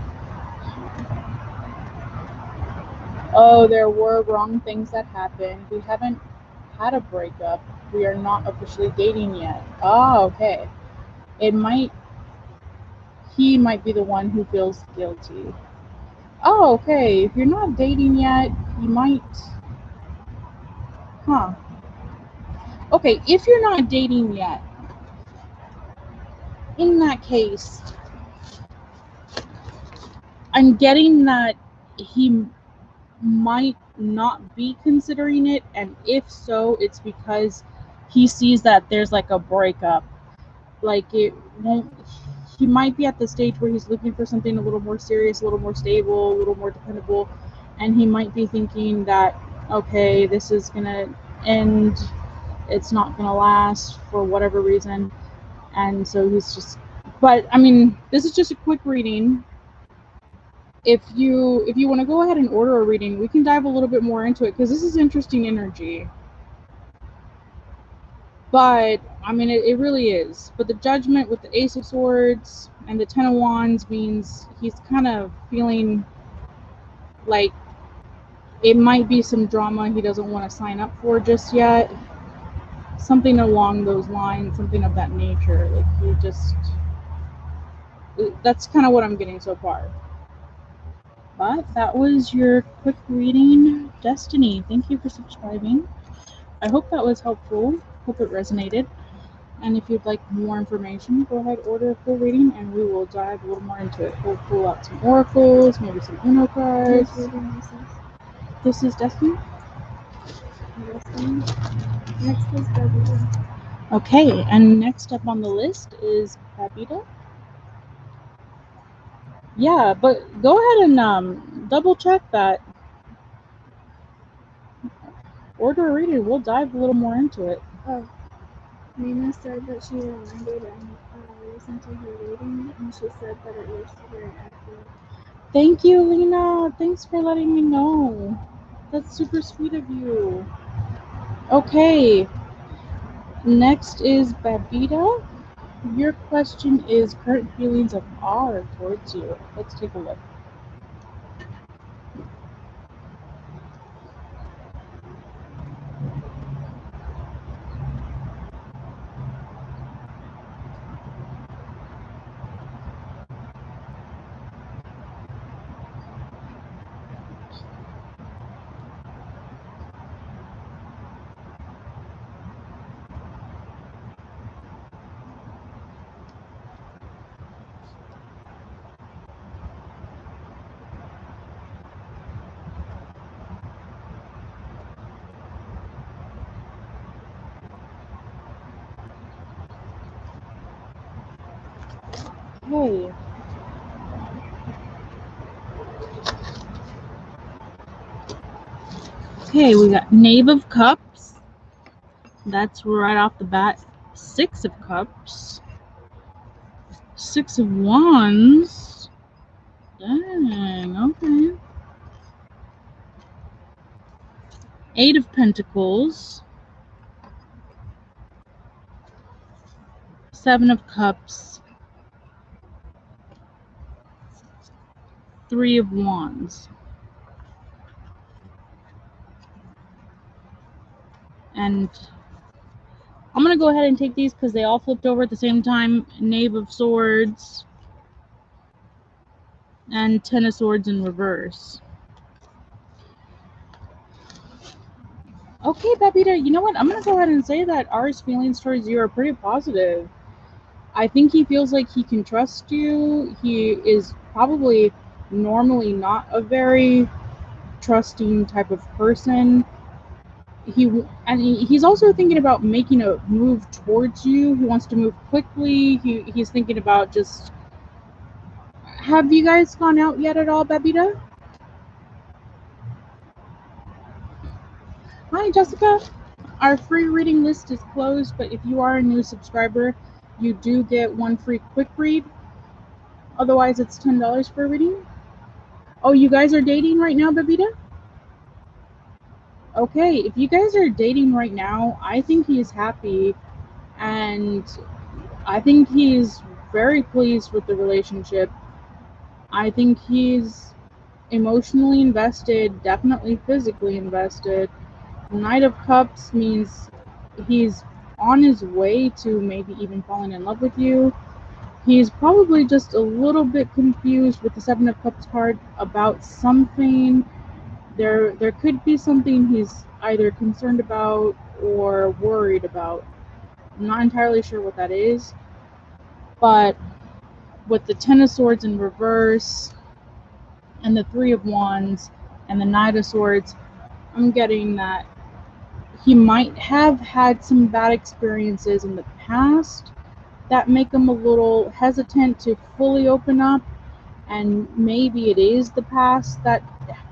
Oh, there were wrong things that happened. We haven't had a breakup. We are not officially dating yet. Oh, okay. It might, he might be the one who feels guilty. Oh, okay. If you're not dating yet, you might... Huh. Okay, if you're not dating yet, in that case, I'm getting that he might not be considering it, and if so, it's because he sees that there's like a breakup. Like it won't... He might be at the stage where he's looking for something a little more serious, a little more stable, a little more dependable, and he might be thinking that, okay, this is gonna end, it's not gonna last for whatever reason, and so he's just... But I mean, this is just a quick reading. If you want to go ahead and order a reading, we can dive a little bit more into it, because this is interesting energy. But I mean, it really is. But the Judgment with the Ace of Swords and the Ten of Wands means he's kind of feeling like it might be some drama he doesn't want to sign up for just yet. Something along those lines, something of that nature. Like he just... That's kind of what I'm getting so far. But that was your quick reading, Destiny. Thank you for subscribing. I hope that was helpful. Hope it resonated. And if you'd like more information, go ahead, order a full reading, and we will dive a little more into it. We'll pull out some oracles, maybe some Uno cards. This is Destiny. Next is Babita. Okay, and next up on the list is Babita. Yeah, but go ahead and double check that. Order a reading. We'll dive a little more into it. Oh, Nina said that she reminded and listened to her reading, and she said that it was very accurate. Thank you, Lena. Thanks for letting me know. That's super sweet of you. Okay. Next is Babita. Your question is current feelings of awe towards you. Let's take a look. Okay. Okay, we got Knave of Cups. That's right off the bat. Six of Cups. Six of Wands. Dang, okay. Eight of Pentacles. Seven of Cups. Three of Wands. And I'm going to go ahead and take these because they all flipped over at the same time. Knave of Swords and Ten of Swords in reverse. Okay, Babita, you know what? I'm going to go ahead and say that R's feelings towards you are pretty positive. I think he feels like he can trust you. He is probably normally not a very trusting type of person. He's also thinking about making a move towards you. He wants to move quickly. He's thinking about just... Have you guys gone out yet at all, Babita? Hi, Jessica. Our free reading list is closed, but if you are a new subscriber, you do get one free quick read. Otherwise, it's $10 for a reading. Oh, you guys are dating right now, Babita? Okay, if you guys are dating right now, I think he's happy, and I think he's very pleased with the relationship. I think he's emotionally invested, definitely physically invested. Knight of Cups means he's on his way to maybe even falling in love with you. he's probably just a little bit confused with the Seven of Cups card about something. There could be something he's either concerned about or worried about. I'm not entirely sure what that is, but with the Ten of Swords in reverse and the Three of Wands and the Knight of Swords, I'm getting that he might have had some bad experiences in the past that make him a little hesitant to fully open up, and maybe it is the past that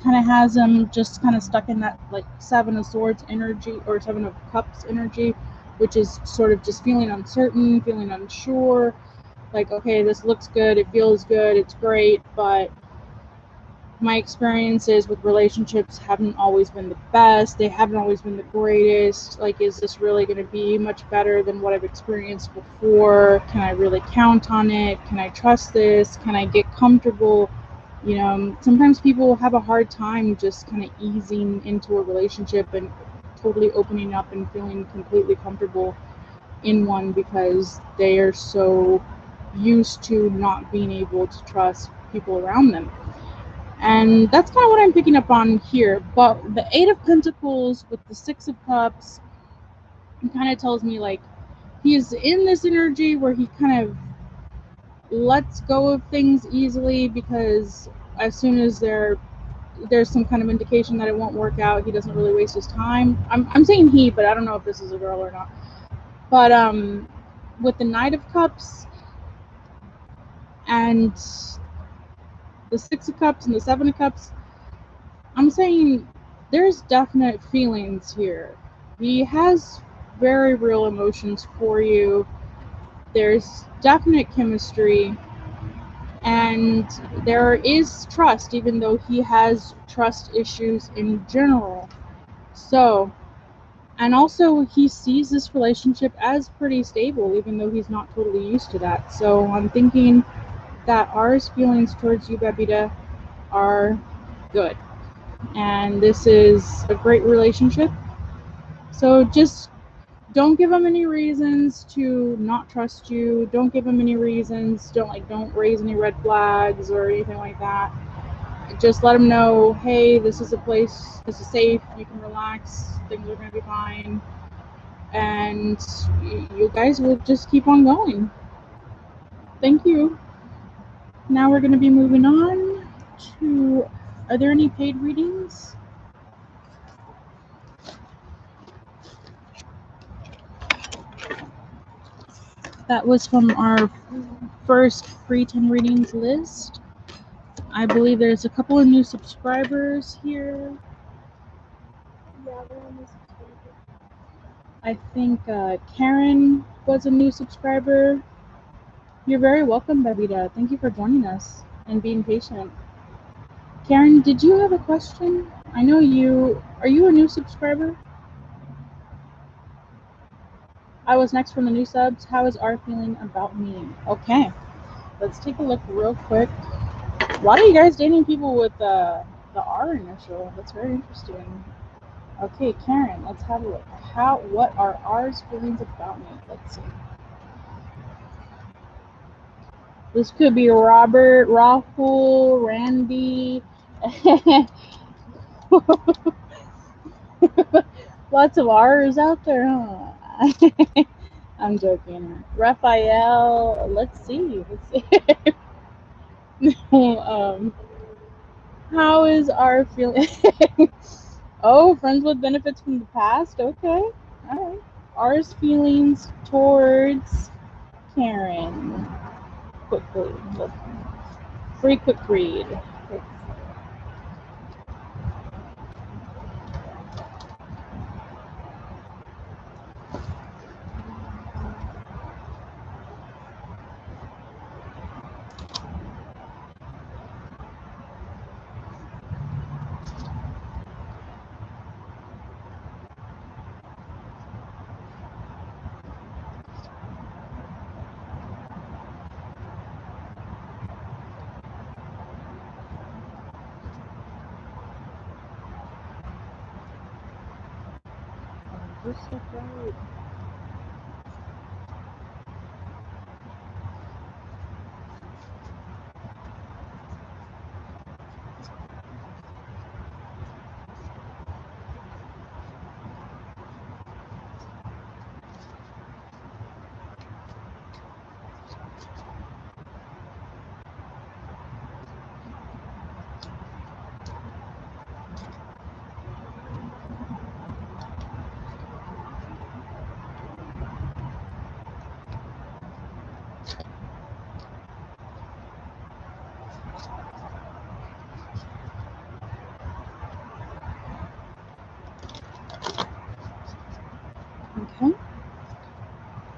kind of has him just kind of stuck in that like Seven of Swords energy or Seven of Cups energy, which is sort of just feeling uncertain, feeling unsure, like, okay, this looks good, it feels good, it's great, but my experiences with relationships haven't always been the best. They haven't always been the greatest. Like, is this really going to be much better than what I've experienced before? Can I really count on it? Can I trust this? Can I get comfortable? You know, sometimes people have a hard time just kind of easing into a relationship and totally opening up and feeling completely comfortable in one because they are so used to not being able to trust people around them. And that's kind of what I'm picking up on here. But the Eight of Pentacles with the Six of Cups kind of tells me like he's in this energy where he kind of lets go of things easily because as soon as there's some kind of indication that it won't work out, he doesn't really waste his time. I'm saying he, but I don't know if this is a girl or not. But with the Knight of Cups and the Six of Cups and the Seven of Cups, I'm saying there's definite feelings here. He has very real emotions for you. There's definite chemistry. And there is trust, even though he has trust issues in general. So, and also he sees this relationship as pretty stable, even though he's not totally used to that. So I'm thinking that R's feelings towards you, Babita, are good. And this is a great relationship. So just don't give him any reasons to not trust you. Don't give him any reasons. Don't raise any red flags or anything like that. Just let him know, hey, this is a place, this is safe, you can relax, things are going to be fine. And you guys will just keep on going. Thank you. Now we're going to be moving on to, are there any paid readings? That was from our first free 10 readings list. I believe there's a couple of new subscribers here. Yeah, they're on this subscriber. I think Karen was a new subscriber. You're very welcome, Babita. Thank you for joining us and being patient. Karen, did you have a question? I know are you a new subscriber? I was next from the new subs. How is R feeling about me? Okay, let's take a look real quick. Why are you guys dating people with the R initial? That's very interesting. Okay, Karen, let's have a look. What are R's feelings about me? Let's see. This could be Robert, Rahul, Randy. Lots of R's out there, huh? I'm joking. Raphael, let's see. How is our feeling? Oh, friends with benefits from the past? Okay. Alright. R's feelings towards Karen. Quickly. Free quick read. You're so right.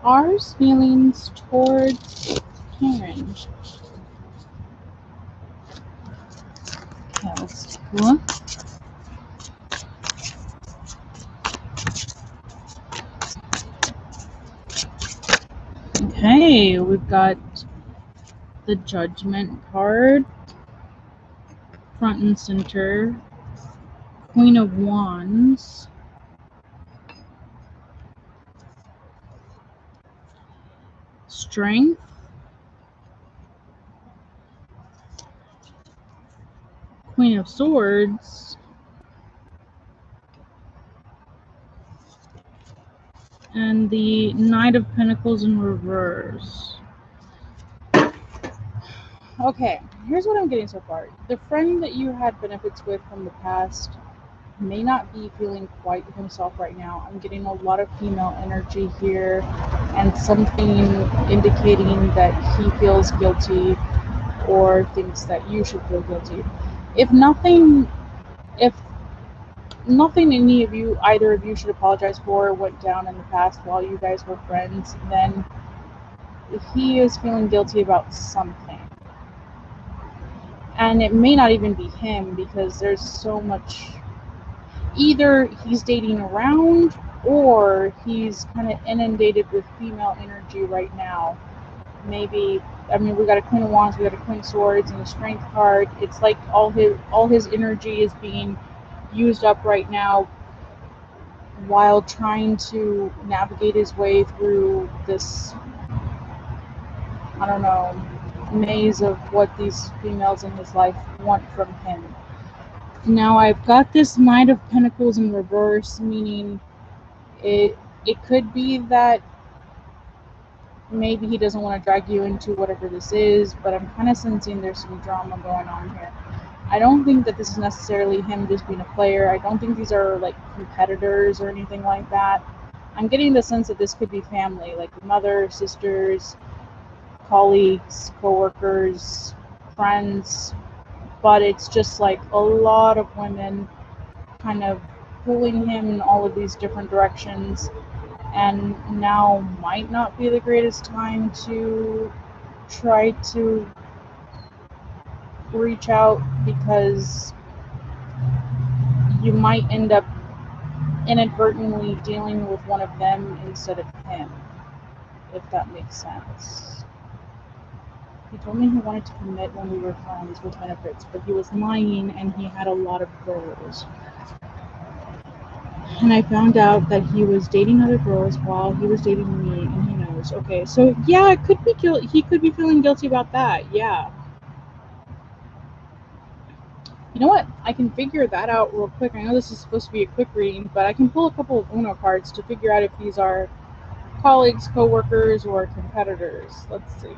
R's feelings towards Karen. Okay, let's take a look. Okay, we've got the Judgment card, front and center, Queen of Wands, Strength, Queen of Swords, and the Knight of Pentacles in reverse. Okay, here's what I'm getting so far. The friend that you had benefits with from the past may not be feeling quite himself right now. I'm getting a lot of female energy here and something indicating that he feels guilty or thinks that you should feel guilty. If nothing either of you should apologize for went down in the past while you guys were friends, then he is feeling guilty about something. And it may not even be him, because there's so much. Either he's dating around or he's kind of inundated with female energy right now. Maybe, I mean, we got a Queen of Wands, we got a Queen of Swords, and a Strength card. It's like all his energy is being used up right now while trying to navigate his way through this, I don't know, maze of what these females in his life want from him. Now I've got this Knight of Pentacles in reverse, meaning it could be that maybe he doesn't want to drag you into whatever this is, but I'm kind of sensing there's some drama going on here. I don't think that this is necessarily him just being a player. I don't think these are like competitors or anything like that. I'm getting the sense that this could be family, like mother, sisters, colleagues, co-workers, friends, but it's just like a lot of women kind of pulling him in all of these different directions, and now might not be the greatest time to try to reach out, because you might end up inadvertently dealing with one of them instead of him, if that makes sense. He told me he wanted to commit when we were friends with benefits, but he was lying and he had a lot of girls. And I found out that he was dating other girls while he was dating me, and he knows. Okay, so yeah, it could be he could be feeling guilty about that. Yeah. You know what? I can figure that out real quick. I know this is supposed to be a quick reading, but I can pull a couple of Uno cards to figure out if these are colleagues, co-workers, or competitors. Let's see.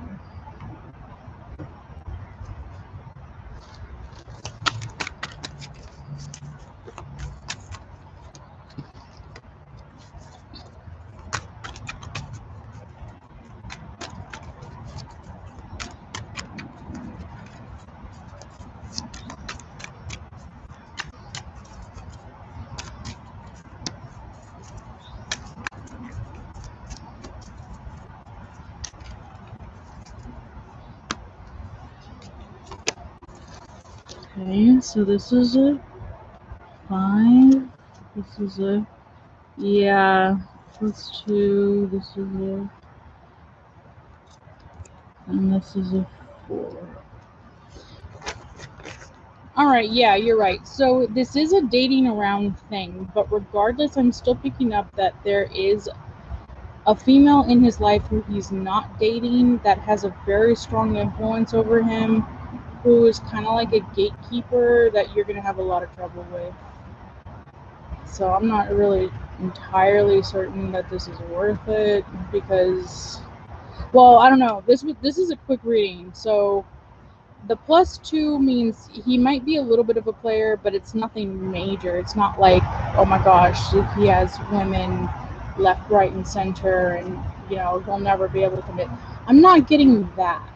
Okay, so this is a 5. This is a, yeah, plus 2. This is a, and this is a 4. Alright, yeah, you're right. So this is a dating around thing, but regardless, I'm still picking up that there is a female in his life who he's not dating that has a very strong influence over him, who is kind of like a gatekeeper that you're going to have a lot of trouble with. So I'm not really entirely certain that this is worth it, because, well, I don't know. This is a quick reading, so the plus 2 means he might be a little bit of a player, but it's nothing major. It's not like, oh my gosh, he has women left, right, and center, and he'll never be able to commit. I'm not getting that.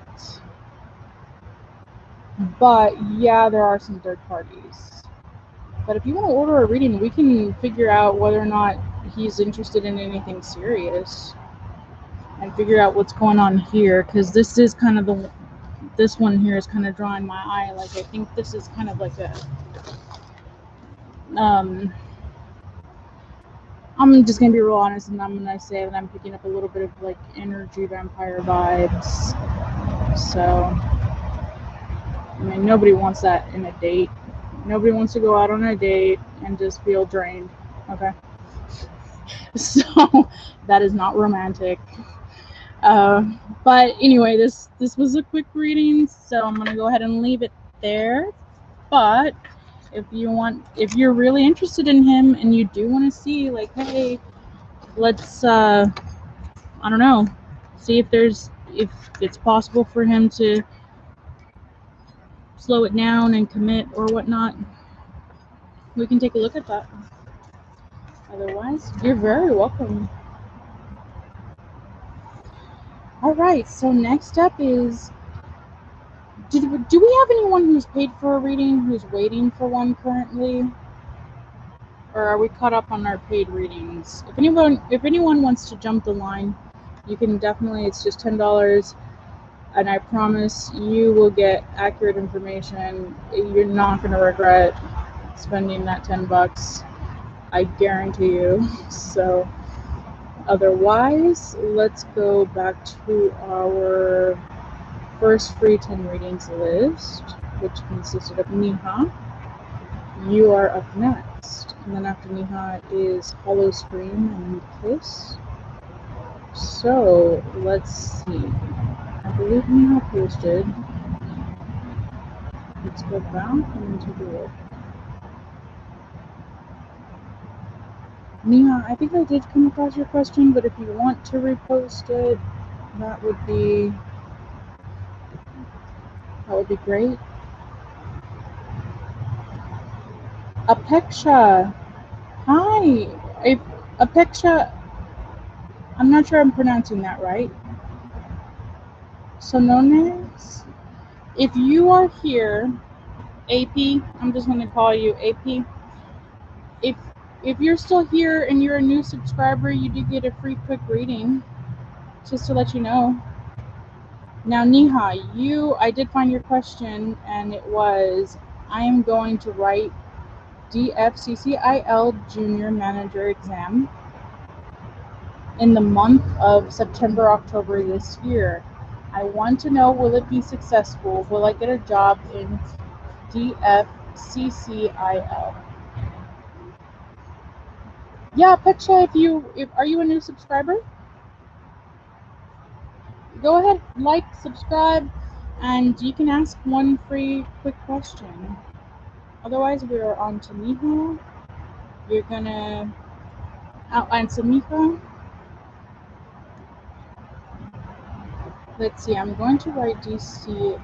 But yeah, there are some third parties. But if you want to order a reading, we can figure out whether or not he's interested in anything serious. and figure out what's going on here, because this is kind of this one here is kind of drawing my eye. Like, I think this is kind of like a I'm just gonna be real honest, and I'm gonna say that I'm picking up a little bit of like energy vampire vibes. So, I mean, nobody wants that in a date. Nobody wants to go out on a date and just feel drained. Okay. So that is not romantic. But anyway, this was a quick reading, so I'm gonna go ahead and leave it there. But if you're really interested in him and you do want to see, like, hey, let's I don't know, see if it's possible for him to slow it down and commit or whatnot, we can take a look at that. Otherwise, you're very welcome. All right, so next up is, do we have anyone who's paid for a reading who's waiting for one currently? Or are we caught up on our paid readings? If anyone wants to jump the line, you can definitely, it's just $10, and I promise you will get accurate information. You're not going to regret spending that $10. I guarantee you. So otherwise, let's go back to our first free 10 readings list, which consisted of Neha. You are up next. And then after Neha is Hollow Scream and Kiss. So let's see. I believe Neha posted. Let's go back and take a look. Neha, I think I did come across your question, but if you want to repost it, that would be great. Apeksha, hi. Apeksha, I'm not sure I'm pronouncing that right. Sonones, if you are here, AP, I'm just going to call you AP. If you're still here and you're a new subscriber, you do get a free quick reading, just to let you know. Now, Neha, I did find your question, and it was, I am going to write DFCCIL Junior Manager exam in the month of September, October this year. I want to know, will it be successful? Will I get a job in DFCCIL? Yeah, Pecha, are you a new subscriber? Go ahead, like, subscribe, and you can ask one free quick question. Otherwise, we are on to Neha. You're gonna outline Samika. Let's see, I'm going to write DFCCIL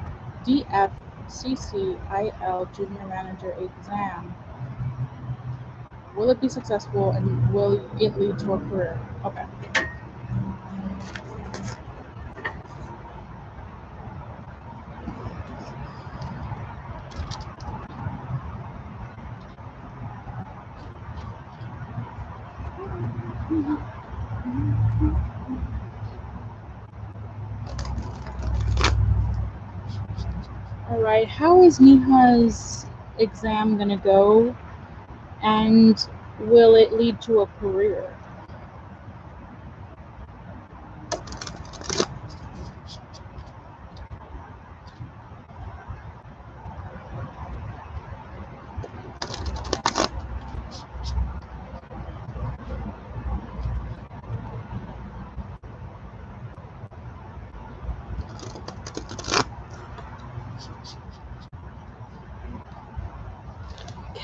Junior Manager exam. Will it be successful, and will it lead to a career? Okay. All right, how is Neha's exam gonna go, and will it lead to a career?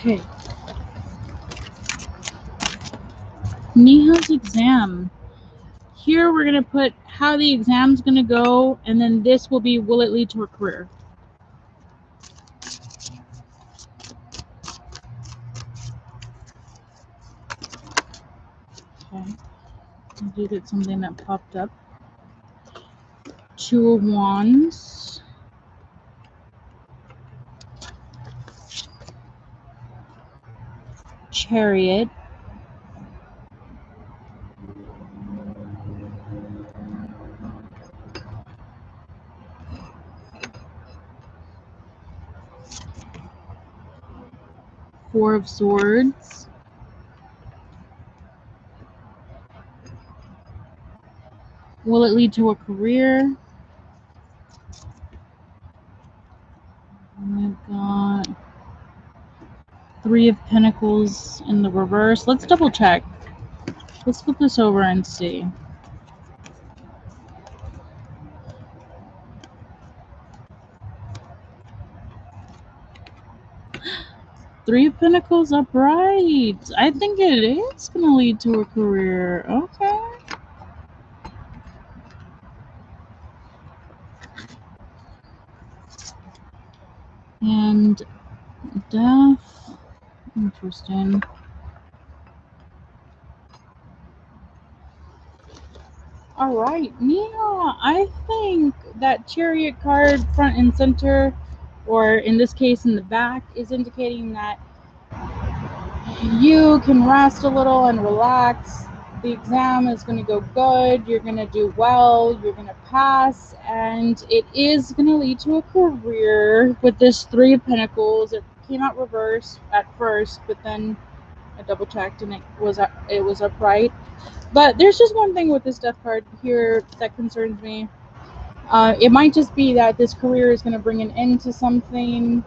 Okay. Neha's exam. Here we're going to put how the exam's going to go, and then this will be, will it lead to a career? Okay. I did get something that popped up. Two of Wands. Chariot. Four of Swords. Will it lead to a career? We've got Three of Pentacles in the reverse. Let's double check. Let's flip this over and see. Three of Pentacles upright. I think it is going to lead to a career. Okay. And Death. Interesting. All right, Nia, I think that Chariot card front and center, or in this case in the back, is indicating that you can rest a little and relax. The exam is going to go good. You're going to do well. You're going to pass. And it is going to lead to a career with this Three of Pentacles. It came out reversed at first, but then I double checked and it was upright. But there's just one thing with this Death card here that concerns me. It might just be that this career is going to bring an end to something,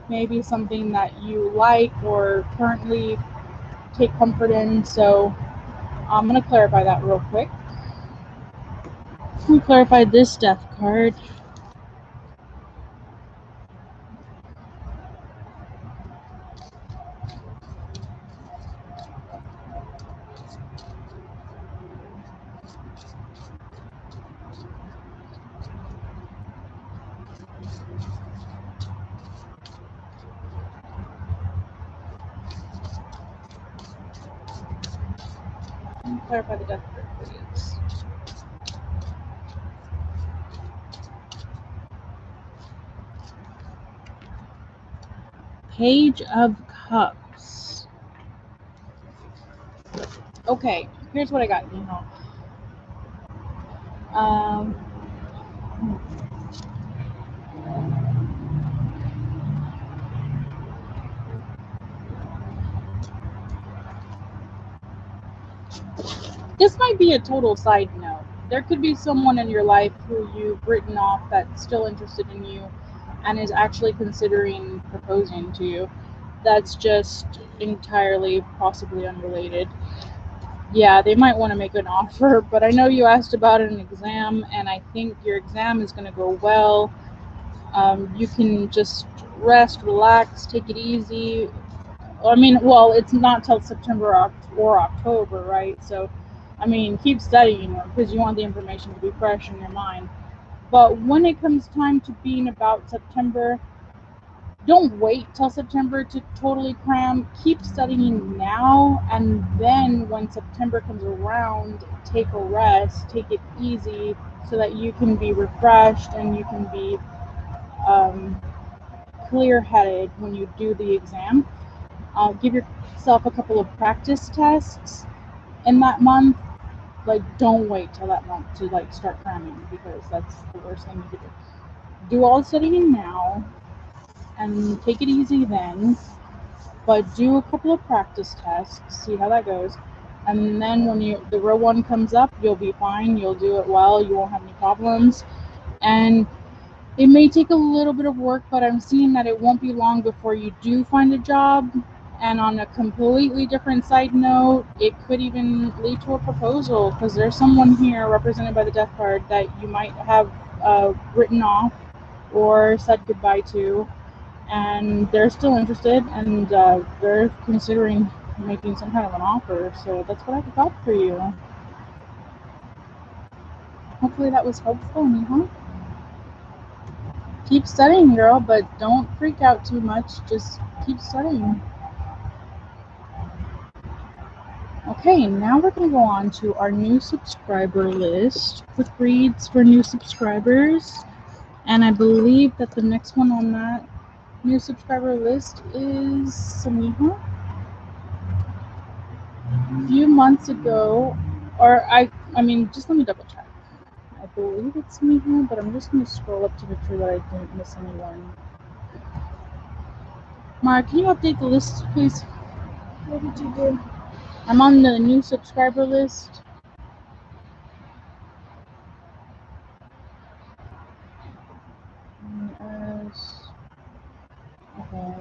maybe something that you like or currently take comfort in. So I'm going to clarify that real quick. Let me clarify this Death card. Let me clarify the Death card, please. Page of Cups. Okay, here's what I got. This might be a total side note. There could be someone in your life who you've written off that's still interested in you and is actually considering proposing to you. That's just entirely possibly unrelated. Yeah, they might want to make an offer, but I know you asked about an exam, and I think your exam is going to go well. You can just rest, relax, take it easy. I mean, well, it's not till September or October, right? So, I mean, keep studying because you want the information to be fresh in your mind. But when it comes time to being about September, don't wait till September to totally cram. Keep studying now, and then when September comes around, take a rest, take it easy so that you can be refreshed and you can be clear-headed when you do the exam. Give yourself a couple of practice tests in that month. Like, don't wait till that month to like start cramming, because that's the worst thing you could do. Do all the studying now and take it easy then, but do a couple of practice tests, see how that goes, and then when the real one comes up, you'll be fine. You'll do it well. You won't have any problems. And it may take a little bit of work, but I'm seeing that it won't be long before you do find a job. And on a completely different side note, it could even lead to a proposal, because there's someone here represented by the Death card that you might have written off or said goodbye to, and they're still interested, and they're considering making some kind of an offer. So that's what I've got for you. Hopefully that was helpful, Neha. Keep studying, girl, but don't freak out too much. Just keep studying. Okay, now we're going to go on to our new subscriber list. Quick reads for new subscribers. And I believe that the next one on that new subscriber list is Samiha. A few months ago, or I mean, just let me double check. I believe it's Samiha, but I'm just going to scroll up to make sure that I didn't miss anyone. Mara, can you update the list, please? What did you do? I'm on the new subscriber list. Okay.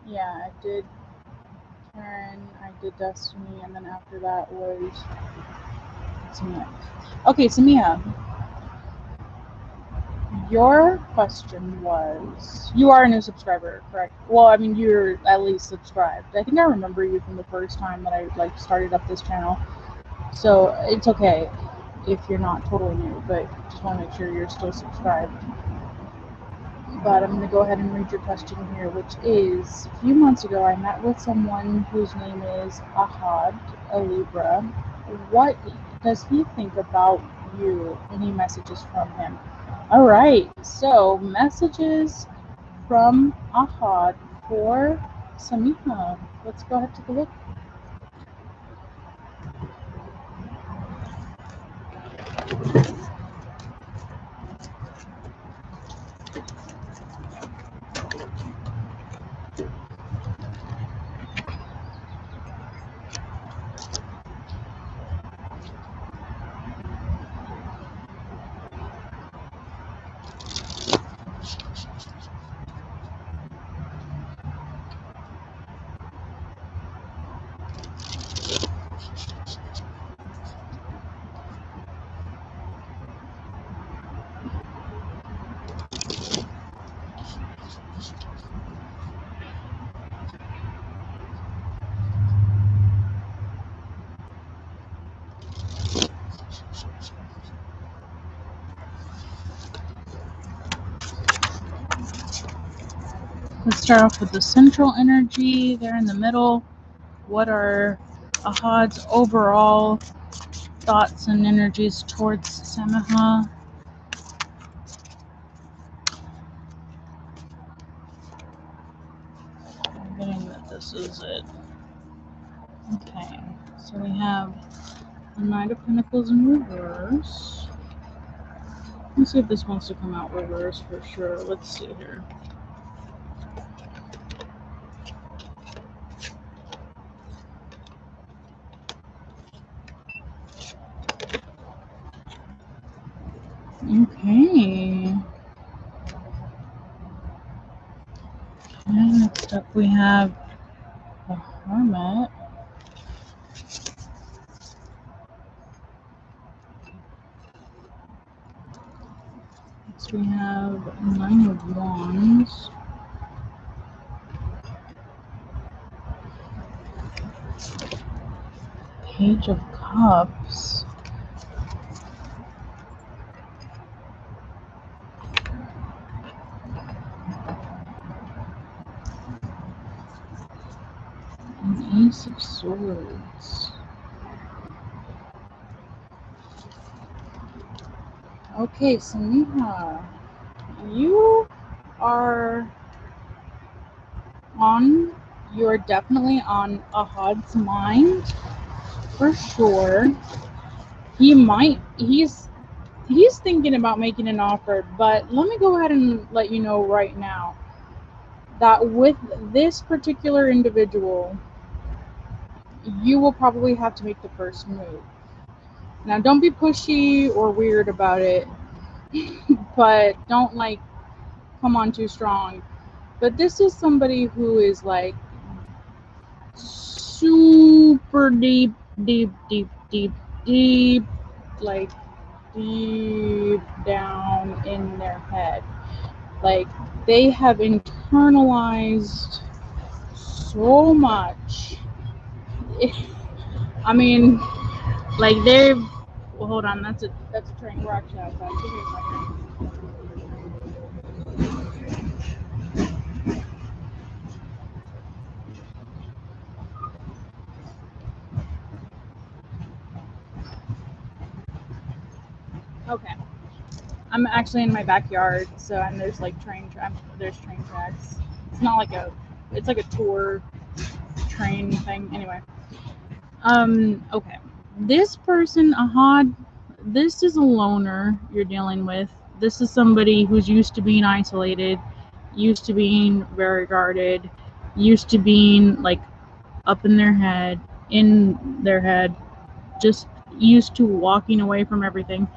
Yeah, I did Karen, I did Destiny, and then after that was Samia. Okay, Samia, your question was, you are a new subscriber, correct? Well, I mean, you're at least subscribed. I think I remember you from the first time that I started up this channel. So it's okay if you're not totally new, but just want to make sure you're still subscribed. But I'm going to go ahead and read your question here, which is, a few months ago I met with someone whose name is Ahad, a Libra. What does he think about you? Any messages from him? All right, so messages from Ahad for Samiha. Let's go ahead and take a look. Let's start off with the central energy there in the middle. What are Ahad's overall thoughts and energies towards Samiha? I'm getting that this is it. Okay, so we have the Knight of Pentacles in reverse. Let's see if this wants to come out reverse for sure. Let's see here. Okay. And next up we have the Hermit. Next we have Nine of Wands. Page of Cups. And Ace of Swords. Okay, Samiha, you are you're definitely on Ahad's mind for sure. He's thinking about making an offer, but let me go ahead and let you know right now that with this particular individual, you will probably have to make the first move. Now, don't be pushy or weird about it, but don't come on too strong. But this is somebody who is super deep, like deep down in their head. Like they have internalized so much. I mean, like they've. Well, hold on. That's a train. We're actually outside. Give me a second. Okay. I'm actually in my backyard, and there's train tracks. It's not it's like a tour train thing. Anyway. Okay. This person, Ahad, this is a loner you're dealing with. this is somebody who's used to being isolated, used to being very guarded, used to being like up in their head, just used to walking away from everything.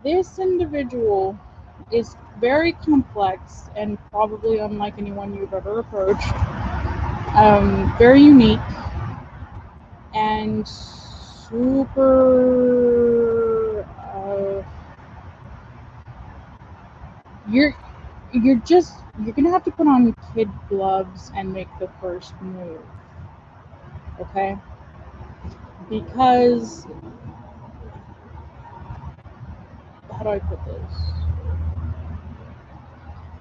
This individual is very complex and probably unlike anyone you've ever approached. Very unique and super. You're gonna have to put on kid gloves and make the first move, okay? Because how do I put this?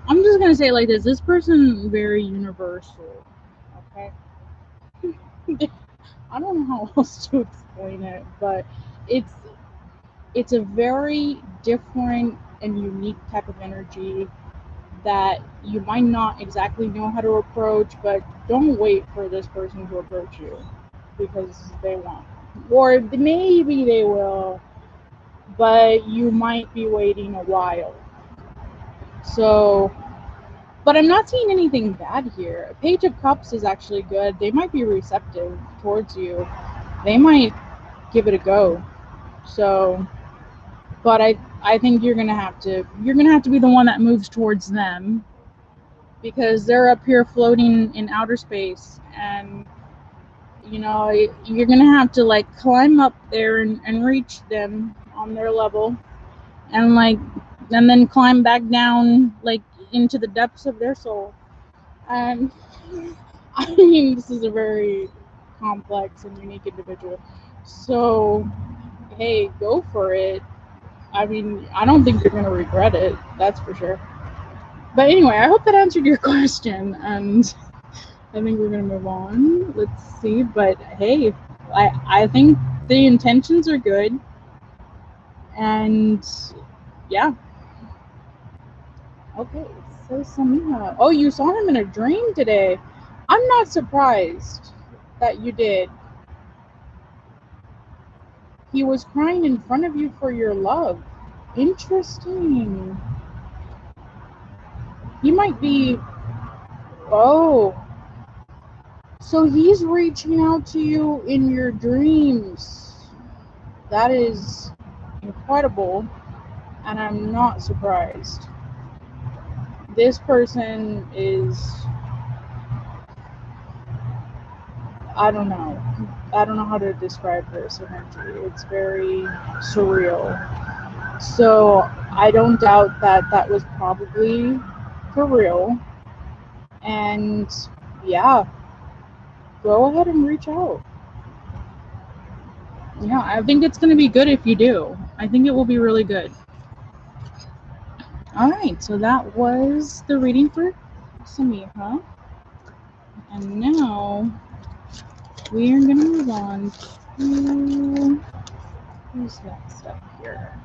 I'm just gonna say it like this. This person very universal, okay? I don't know how else to explain it, but it's a very different and unique type of energy that you might not exactly know how to approach, but don't wait for this person to approach you because they won't. Or maybe they will, but you might be waiting a while. So, but I'm not seeing anything bad here. Page of Cups is actually good. They might be receptive towards you. They might give it a go. So, but I think you're gonna have to be the one that moves towards them, because they're up here floating in outer space, and you know you're gonna have to like climb up there and reach them on their level, and then climb back down like into the depths of their soul. And I mean, this is a very complex and unique individual, so hey, go for it. I mean, I don't think you're gonna regret it, that's for sure. But anyway, I hope that answered your question, and I think we're gonna move on. Let's see, but hey, I think the intentions are good, and yeah. Okay, so Samina. Oh, you saw him in a dream today. I'm not surprised that you did. He was crying in front of you for your love. Interesting. He might be. Oh. So he's reaching out to you in your dreams. That is incredible, and I'm not surprised. This person is, I don't know how to describe this energy. It's very surreal. So I don't doubt that was probably for real. And yeah, go ahead and reach out. Yeah, I think it's going to be good if you do. I think it will be really good. All right, so that was the reading for Samiha. And now we are going to move on to, who's next up here?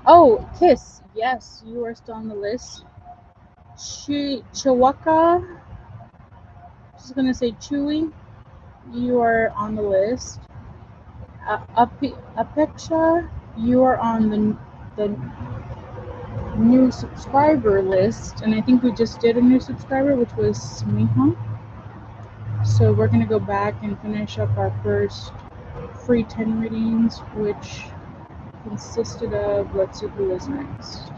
Oh, Kiss. Yes, you are still on the list. Chiwaka. Just going to say Chewy. You are on the list. Apeksha, you are on the new subscriber list, and I think we just did a new subscriber, which was Samiha. So we're gonna go back and finish up our first free 10 readings, which consisted of, let's see who is next.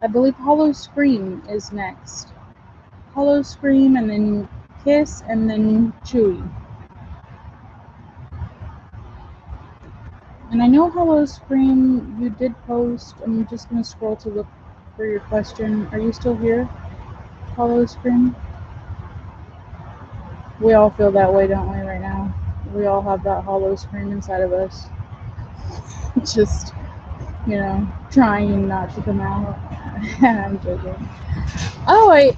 I believe Hollow Scream is next. Hollow Scream, and then Kiss, and then Chewy. And I know Hollow Scream, you did post. I'm just going to scroll to look for your question. Are you still here, Hollow Scream? We all feel that way, don't we, right now? We all have that Hollow Scream inside of us. Just, you know, trying not to come out. I'm joking. Oh, wait.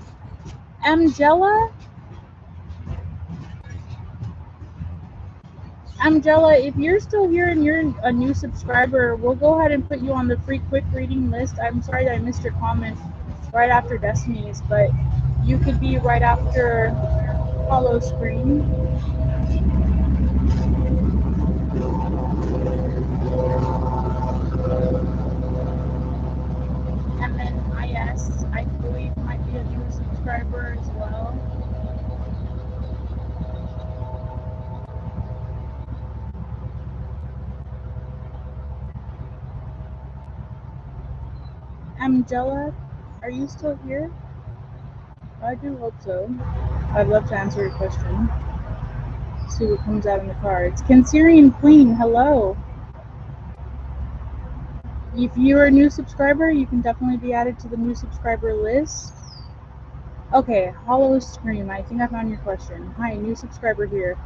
Angela, if you're still here and you're a new subscriber, we'll go ahead and put you on the free quick reading list. I'm sorry that I missed your comment right after Destiny's, but you could be right after Hollow Screen. And then IS, I believe, might be a new subscriber as well. Angela, are you still here? I do hope so. I'd love to answer your question. See what comes out in the cards. Cancerian Queen, hello. If you're a new subscriber, you can definitely be added to the new subscriber list. Okay, Hollow Scream, I think I found your question. Hi, new subscriber here.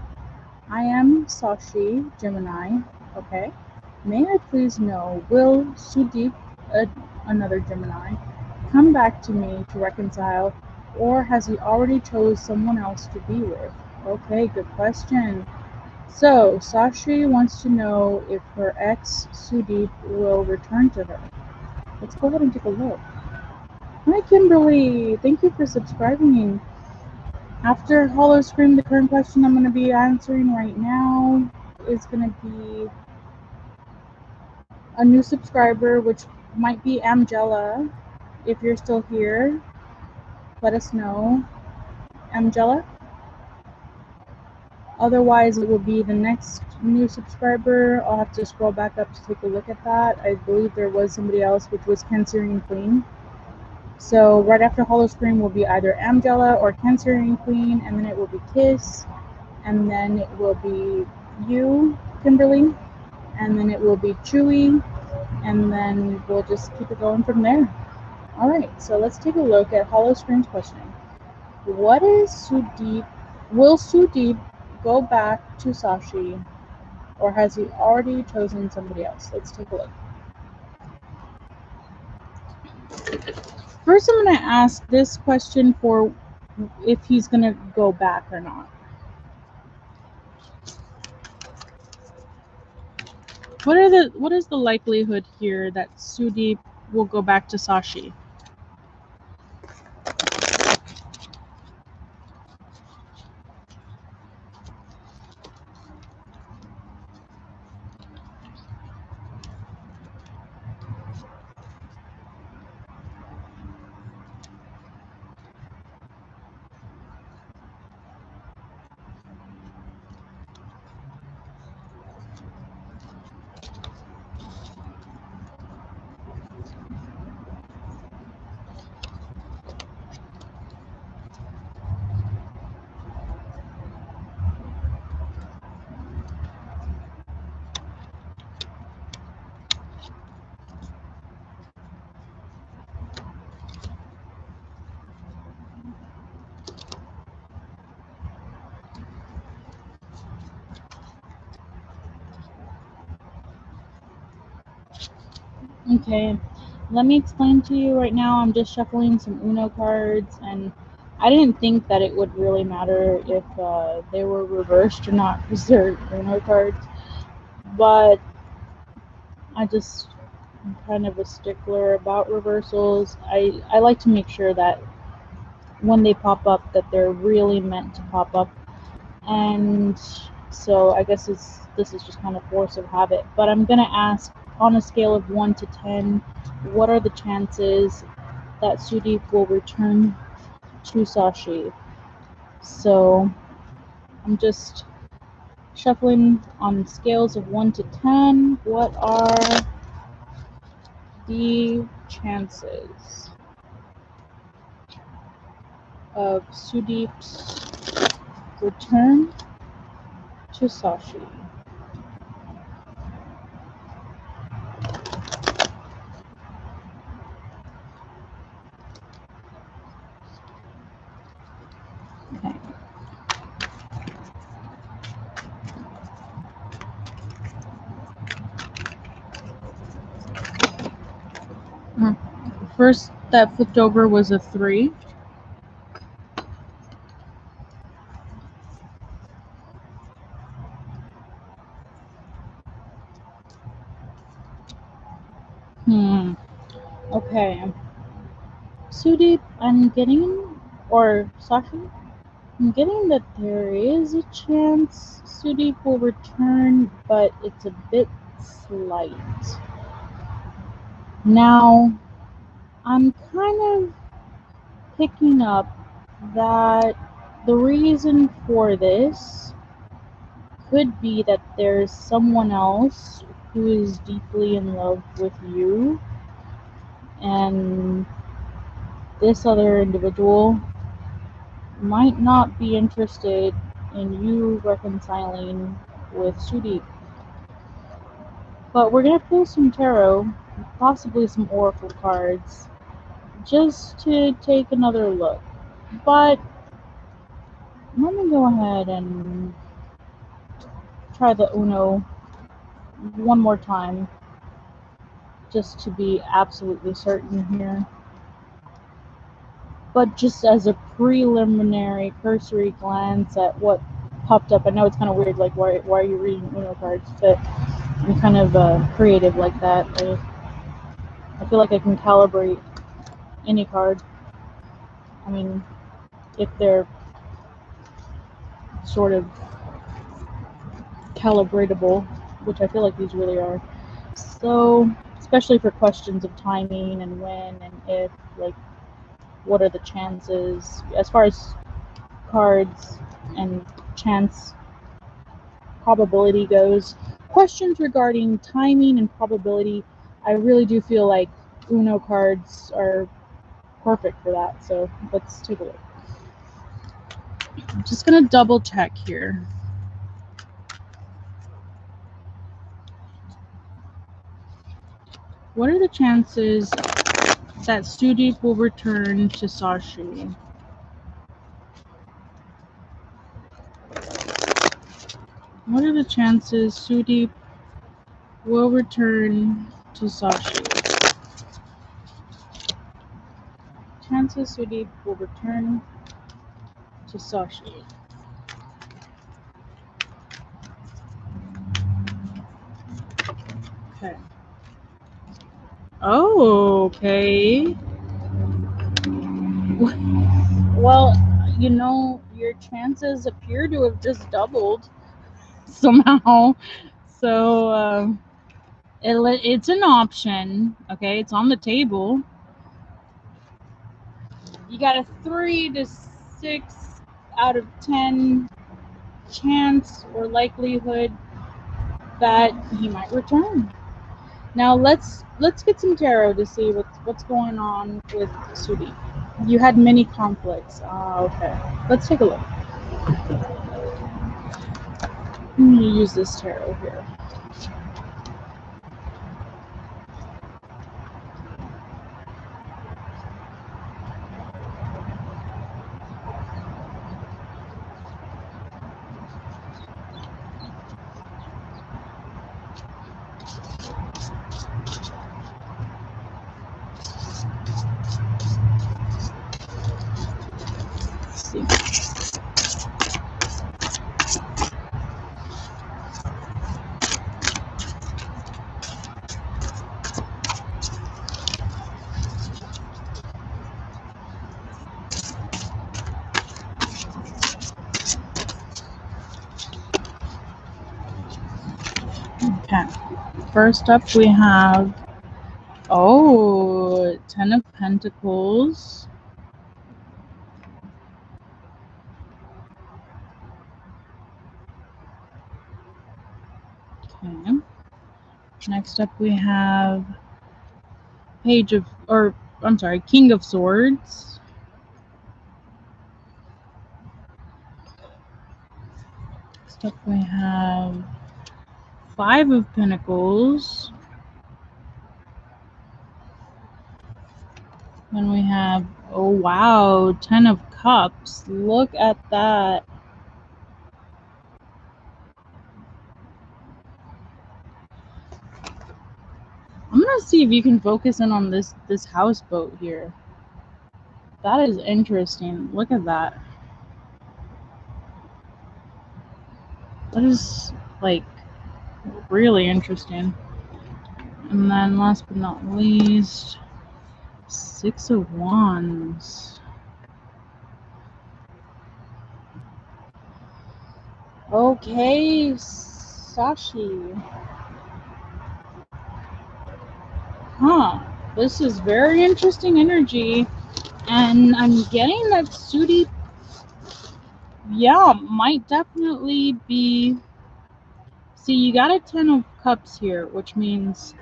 I am Sashi, Gemini. Okay. May I please know, will Sudeep, another Gemini, come back to me to reconcile, or has he already chose someone else to be with? Okay, good question. So, Sashi wants to know if her ex, Sudeep, will return to her. Let's go ahead and take a look. Hi, Kimberly. Thank you for subscribing. After Hollow Scream, the current question I'm going to be answering right now is going to be a new subscriber, which might be Angela. If you're still here, let us know. Angela? Otherwise, it will be the next new subscriber. I'll have to scroll back up to take a look at that. I believe there was somebody else, which was Cancerian Queen. So right after Hollow Scream will be either Angela or Cancerian Queen, and then it will be Kiss, and then it will be you, Kimberly, and then it will be Chewy, and then we'll just keep it going from there. All right, so let's take a look at Hollow Scream's questioning. What is Sudeep? Will Sudeep go back to Sashi, or has he already chosen somebody else? Let's take a look. First, I'm going to ask this question for if he's going to go back or not. What is the likelihood here that Sudeep will go back to Sashi? Okay, let me explain to you right now. I'm just shuffling some Uno cards, and I didn't think that it would really matter if they were reversed or not because they're Uno cards, but I'm kind of a stickler about reversals. I like to make sure that when they pop up that they're really meant to pop up, and so I guess this is just kind of force of habit. But I'm gonna ask, on a scale of 1 to 10, what are the chances that Sudeep will return to Sashi? So I'm just shuffling on scales of 1 to 10. What are the chances of Sudeep's return to Sashi? Okay. First that flipped over was a 3. Okay. Sudeep, I'm getting, or Sashi, I'm getting that there is a chance Sudeep will return, but it's a bit slight. Now, I'm kind of picking up that the reason for this could be that there's someone else who is deeply in love with you, and this other individual might not be interested in you reconciling with Sudeep. But we're going to pull some tarot, possibly some oracle cards, just to take another look. But let me go ahead and try the Uno one more time, just to be absolutely certain here. But just as a preliminary cursory glance at what popped up, I know it's kind of weird, like why are you reading Uno cards, but I'm kind of creative like that. I feel like I can calibrate any card. I mean, if they're sort of calibratable, which I feel like these really are. So, especially for questions of timing and when and if, like, what are the chances as far as cards and chance probability goes. Questions regarding timing and probability, I really do feel like Uno cards are perfect for that. So let's take a look. I'm just gonna double check here. What are the chances that Sudeep will return to Sashi? What are the chances Sudeep will return to Sashi? Chances Sudeep will return to Sashi. Okay. Oh, okay. Well, you know, your chances appear to have just doubled somehow. So it's an option. Okay, it's on the table. You got a 3 to 6 out of 10 chance or likelihood that he might return. Now let's get some tarot to see what's going on with Sudeep. You had many conflicts. Okay. Let's take a look. I'm gonna use this tarot here. Let's see. Okay. First up we have 10 of Pentacles. Okay. Next up we have King of Swords. Next up we have 5 of Pentacles. Then we have, 10 of Cups. Look at that. I'm gonna see if you can focus in on this houseboat here. That is interesting. Look at that. That is, like, really interesting. And then last but not least, Six of Wands. Okay, Sashi. Huh. This is very interesting energy. And I'm getting that Sudi, yeah, might definitely be. See, you got a 10 of Cups here, which means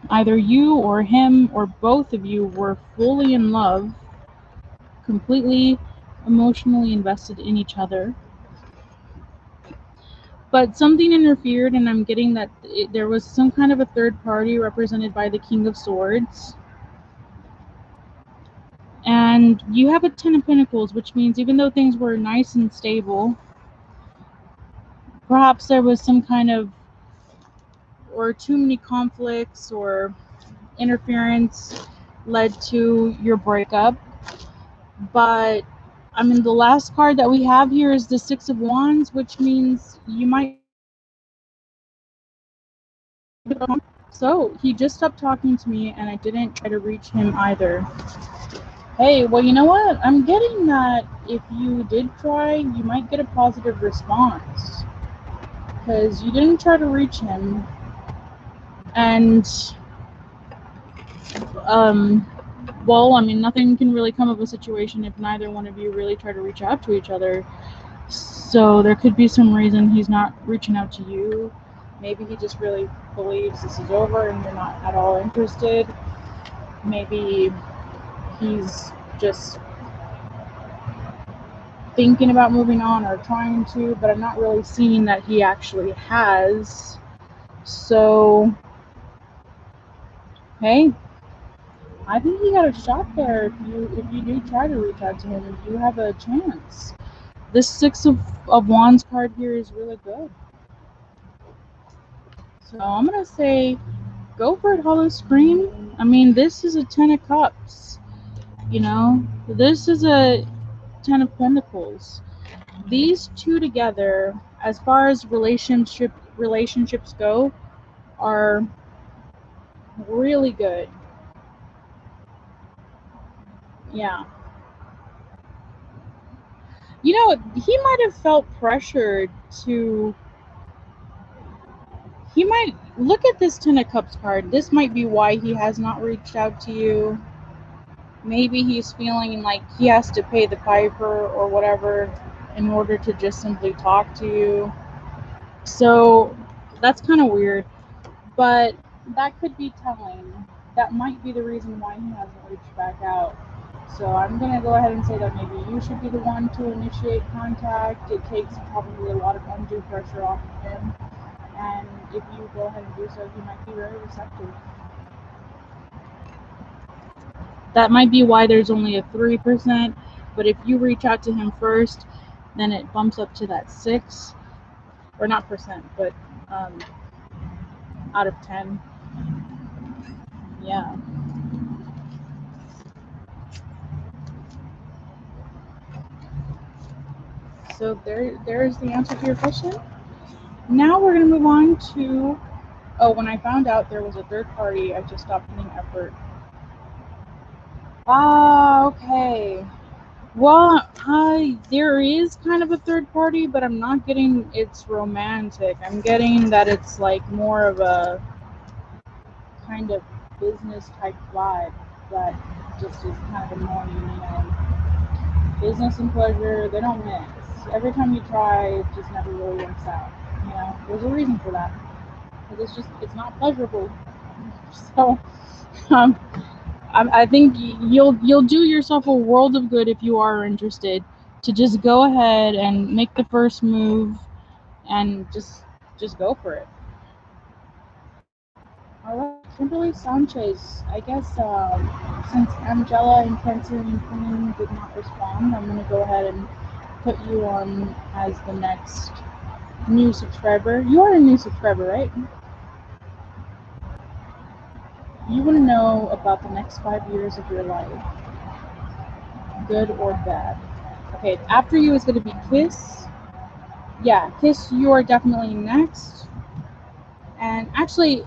either you or him or both of you were fully in love, completely emotionally invested in each other. But something interfered, and I'm getting that there was some kind of a third party represented by the King of Swords. And you have a 10 of Pentacles, which means even though things were nice and stable, perhaps there was some kind of, or too many conflicts or interference led to your breakup. But I mean, the last card that we have here is the Six of Wands, which means you might. So he just stopped talking to me, and I didn't try to reach him either. Hey, well, you know what? I'm getting that if you did try, you might get a positive response. Because you didn't try to reach him. And, well, I mean, nothing can really come of a situation if neither one of you really try to reach out to each other. So there could be some reason he's not reaching out to you. Maybe he just really believes this is over and you're not at all interested. Maybe he's just thinking about moving on or trying to, but I'm not really seeing that he actually has. So, hey, I think you got a shot there. If you do try to reach out to him, you have a chance. This Six of Wands card here is really good. So I'm gonna say, go for it, Hollow Scream. I mean, this is a 10 of Cups. You know, this is a 10 of Pentacles. These two together, as far as relationships go, are really good. Yeah. You know, he might have felt pressured to. He might look at this 10 of Cups card. This might be why he has not reached out to you. Maybe he's feeling like he has to pay the piper or whatever in order to just simply talk to you. So that's kind of weird. But that could be telling. That might be the reason why he hasn't reached back out. So I'm going to go ahead and say that maybe you should be the one to initiate contact. It takes probably a lot of undue pressure off of him. And if you go ahead and do so, he might be very receptive. That might be why there's only a 3%. But if you reach out to him first, then it bumps up to that 6. Or not percent, but out of 10. Yeah. So there's the answer to your question. Now we're going to move on to, when I found out there was a third party, I just stopped putting effort. Okay. Well, there is kind of a third party, but I'm not getting it's romantic. I'm getting that it's like more of a kind of business type vibe that just is kind of annoying, you know. Business and pleasure, they don't mix. Every time you try, it just never really works out. You know, there's a reason for that. Because it's not pleasurable. So, um, I think you'll do yourself a world of good if you are interested to just go ahead and make the first move and just go for it. All right, Kimberly Sanchez. I guess since Angela and Cancerian Queen did not respond, I'm going to go ahead and put you on as the next new subscriber. You are a new subscriber, right? You want to know about the next 5 years of your life, good or bad. Okay, after you is going to be Kiss. Yeah, Kiss, you are definitely next. And actually,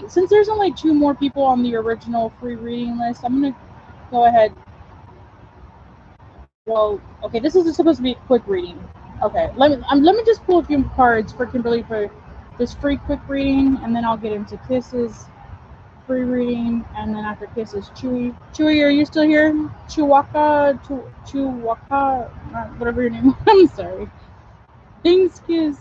since there's only 2 more people on the original free reading list, I'm gonna go ahead. Well, okay, this is supposed to be a quick reading. Okay, let me just pull a few cards for Kimberly for this free quick reading, and then I'll get into Kisses free reading, and then after Kisses, Chewy. Chewy, are you still here? Chewaka, whatever your name was. I'm sorry. Thanks, Kiss.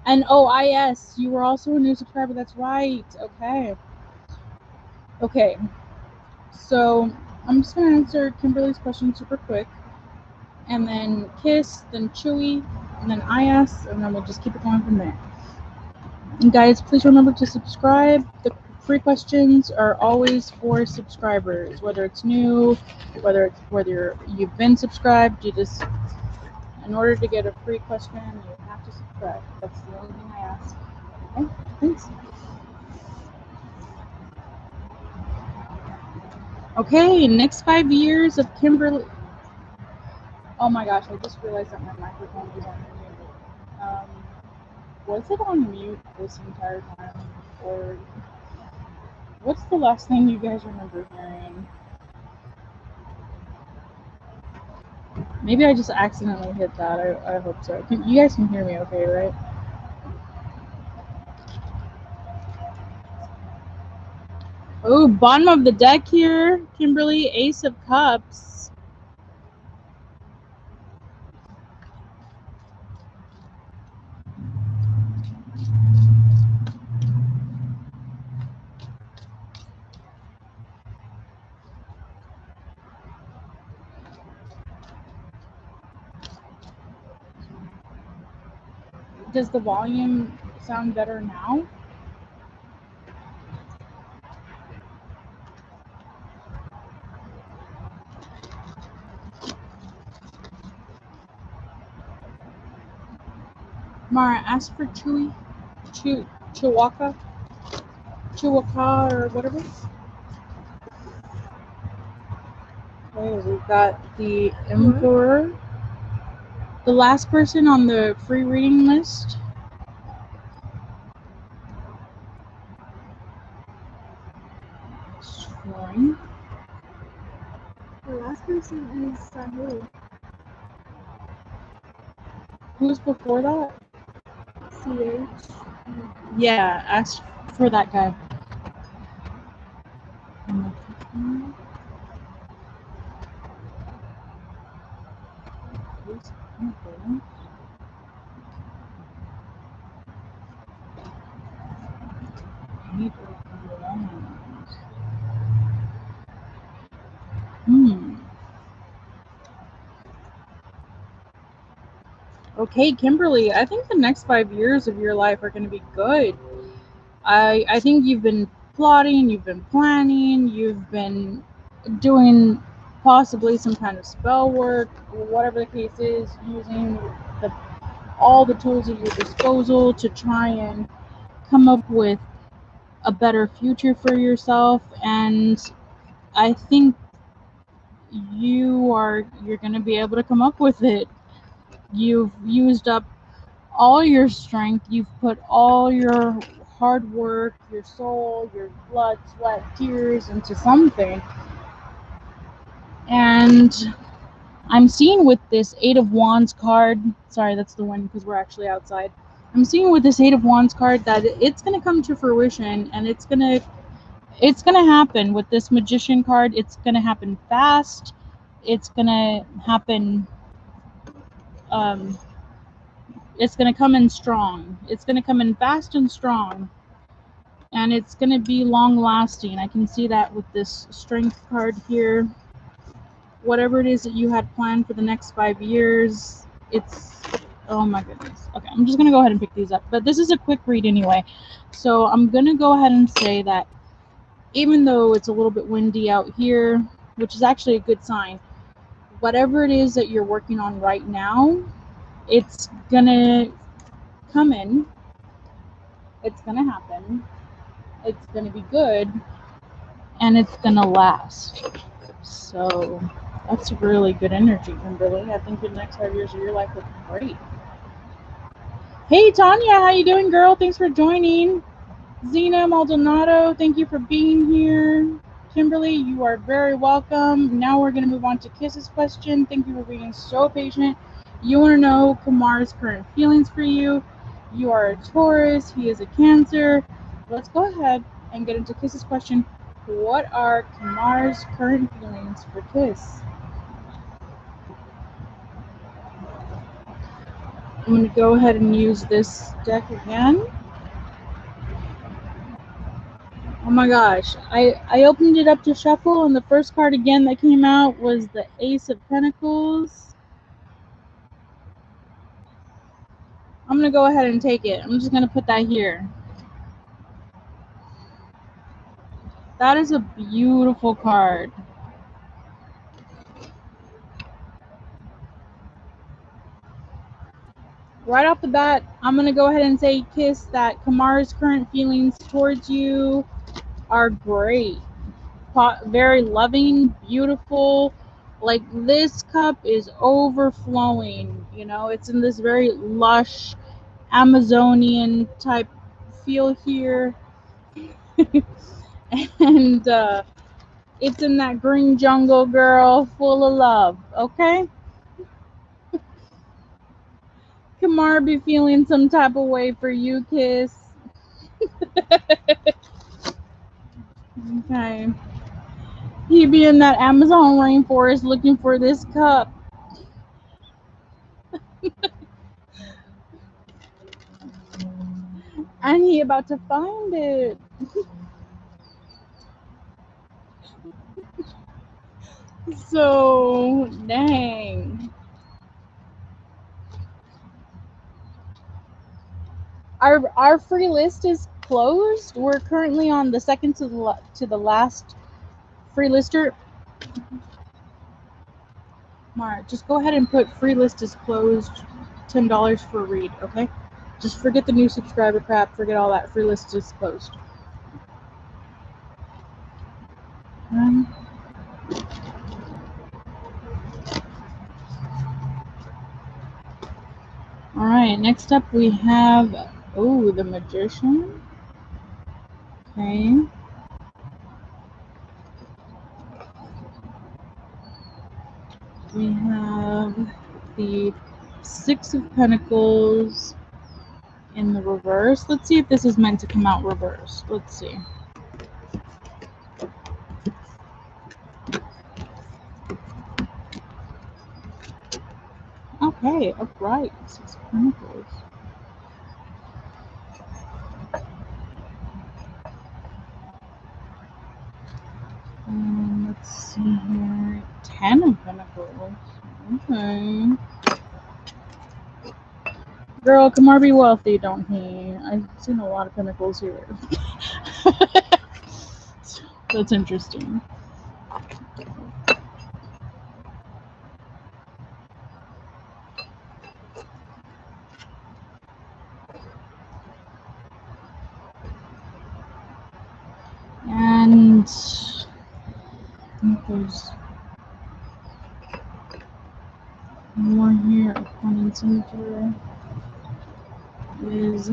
And IS, you were also a new subscriber. That's right. Okay. Okay. So I'm just gonna answer Kimberly's question super quick, and then Kiss, then Chewy, and then IS, and then we'll just keep it going from there. And guys, please remember to subscribe. The free questions are always for subscribers, whether it's new, whether you've been subscribed. You just, in order to get a free question, you have to subscribe. That's the only thing I ask. Okay, thanks. Okay, next 5 years of Kimberly. Oh my gosh, I just realized that my microphone was on mute. Was it on mute this entire time? Or what's the last thing you guys remember hearing? Maybe I just accidentally hit that. I hope so. You guys can hear me okay, right? Oh, bottom of the deck here. Kimberly, Ace of Cups. Does the volume sound better now? Mara, ask for Chewy. Chihuahua, or whatever. Okay, we've got the Emperor. The last person on the free reading list. Scoring. The last person is Sahu. Who's before that? CH. Yeah, ask for that guy. Okay, Kimberly, I think the next 5 years of your life are going to be good. I think you've been plotting, you've been planning, you've been doing possibly some kind of spell work, whatever the case is, using all the tools at your disposal to try and come up with a better future for yourself. And I think you're going to be able to come up with it. You've used up all your strength, you've put all your hard work, your soul, your blood, sweat, tears into something. And I'm seeing with this 8 of Wands card, sorry, that's the one because we're actually outside. I'm seeing with this 8 of Wands card that it's going to come to fruition, and it's going to happen with this Magician card. It's going to happen fast. It's going to happen it's going to come in strong. It's going to come in fast and strong. And it's going to be long lasting. I can see that with this Strength card here. Whatever it is that you had planned for the next 5 years, it's, oh my goodness. Okay, I'm just going to go ahead and pick these up. But this is a quick read anyway. So I'm going to go ahead and say that even though it's a little bit windy out here, which is actually a good sign, whatever it is that you're working on right now, it's going to come in. It's going to happen. It's going to be good. And it's going to last. So that's really good energy, Kimberly. I think the next 5 years of your life look great. Hey, Tanya, how you doing, girl? Thanks for joining. Zena Maldonado, thank you for being here. Kimberly, you are very welcome. Now we're going to move on to Kiss's question. Thank you for being so patient. You want to know Kamar's current feelings for you. You are a Taurus. He is a Cancer. Let's go ahead and get into Kiss's question. What are Kamar's current feelings for Kiss? I'm going to go ahead and use this deck again. Oh my gosh, I opened it up to shuffle, and the first card again that came out was the Ace of Pentacles. I'm going to go ahead and take it. I'm just going to put that here. That is a beautiful card. Right off the bat, I'm going to go ahead and say, Kiss, that Kamar's current feelings towards you are great. Very loving, beautiful. Like, this cup is overflowing. You know, it's in this very lush Amazonian type feel here. And it's in that green jungle, girl, full of love. Okay? Kamar be feeling some type of way for you, Kiss. Okay. He be in that Amazon rainforest looking for this cup. And he about to find it. So, dang. Our free list is closed. We're currently on the second to the last free lister. Mark, just go ahead and put free list is closed, $10 for a read, okay? Just forget the new subscriber crap, forget all that. Free list is closed. Alright, next up we have, the Magician. Okay. We have the Six of Pentacles in the reverse. Let's see if this is meant to come out reverse. Let's see. Okay, upright. Six of Pentacles. Let's see here. 10 of Pentacles. Okay. Girl, Kamar be wealthy, don't he? I've seen a lot of Pentacles here. That's interesting. And I think there's more here. Front and center is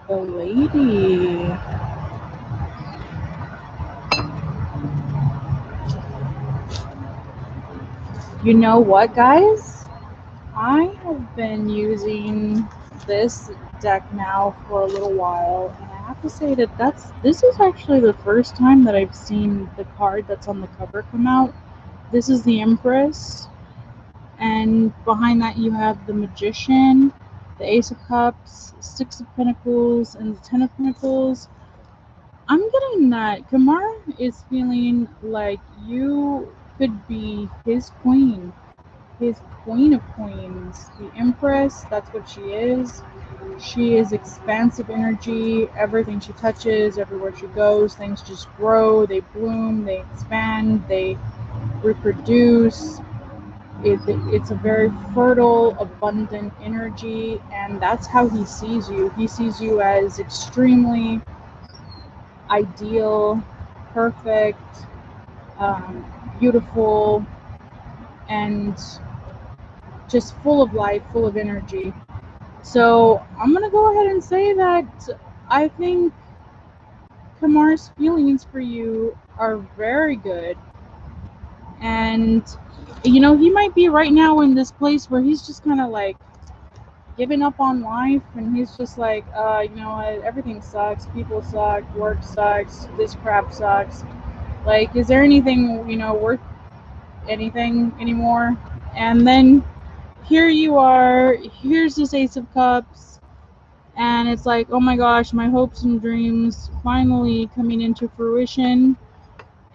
the Lady. You know what, guys? I have been using this deck now for a little while, and I have to say that this is actually the first time that I've seen the card that's on the cover come out. This is the Empress, and behind that you have the Magician, the Ace of Cups, Six of Pentacles, and the Ten of Pentacles. I'm getting that Kamar is feeling like you could be his queen. His queen of queens, the Empress. That's what she is. She is expansive energy. Everything she touches, everywhere she goes, things just grow, they bloom, they expand, they reproduce. It's a very fertile, abundant energy, and that's how he sees you. He sees you as extremely ideal, perfect, beautiful, and just full of life, full of energy. So I'm gonna go ahead and say that I think Kamar's feelings for you are very good. And, you know, he might be right now in this place where he's just kind of like giving up on life, and he's just like, you know what, everything sucks, people suck, work sucks, this crap sucks. Like, is there anything, you know, worth anything anymore? And then here you are, here's this Ace of Cups, and it's like, oh my gosh, my hopes and dreams finally coming into fruition,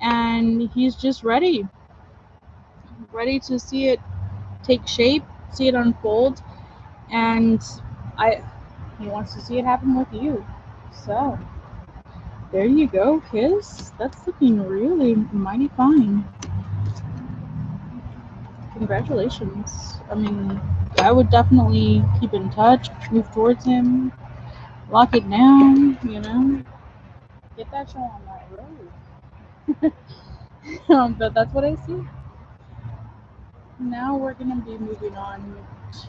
and he's just ready to see it take shape, see it unfold, and he wants to see it happen with you. So there you go, Kiss. That's looking really mighty fine. Congratulations. I mean, I would definitely keep in touch, move towards him, lock it down, you know, get that show on that road. But that's what I see. Now we're going to be moving on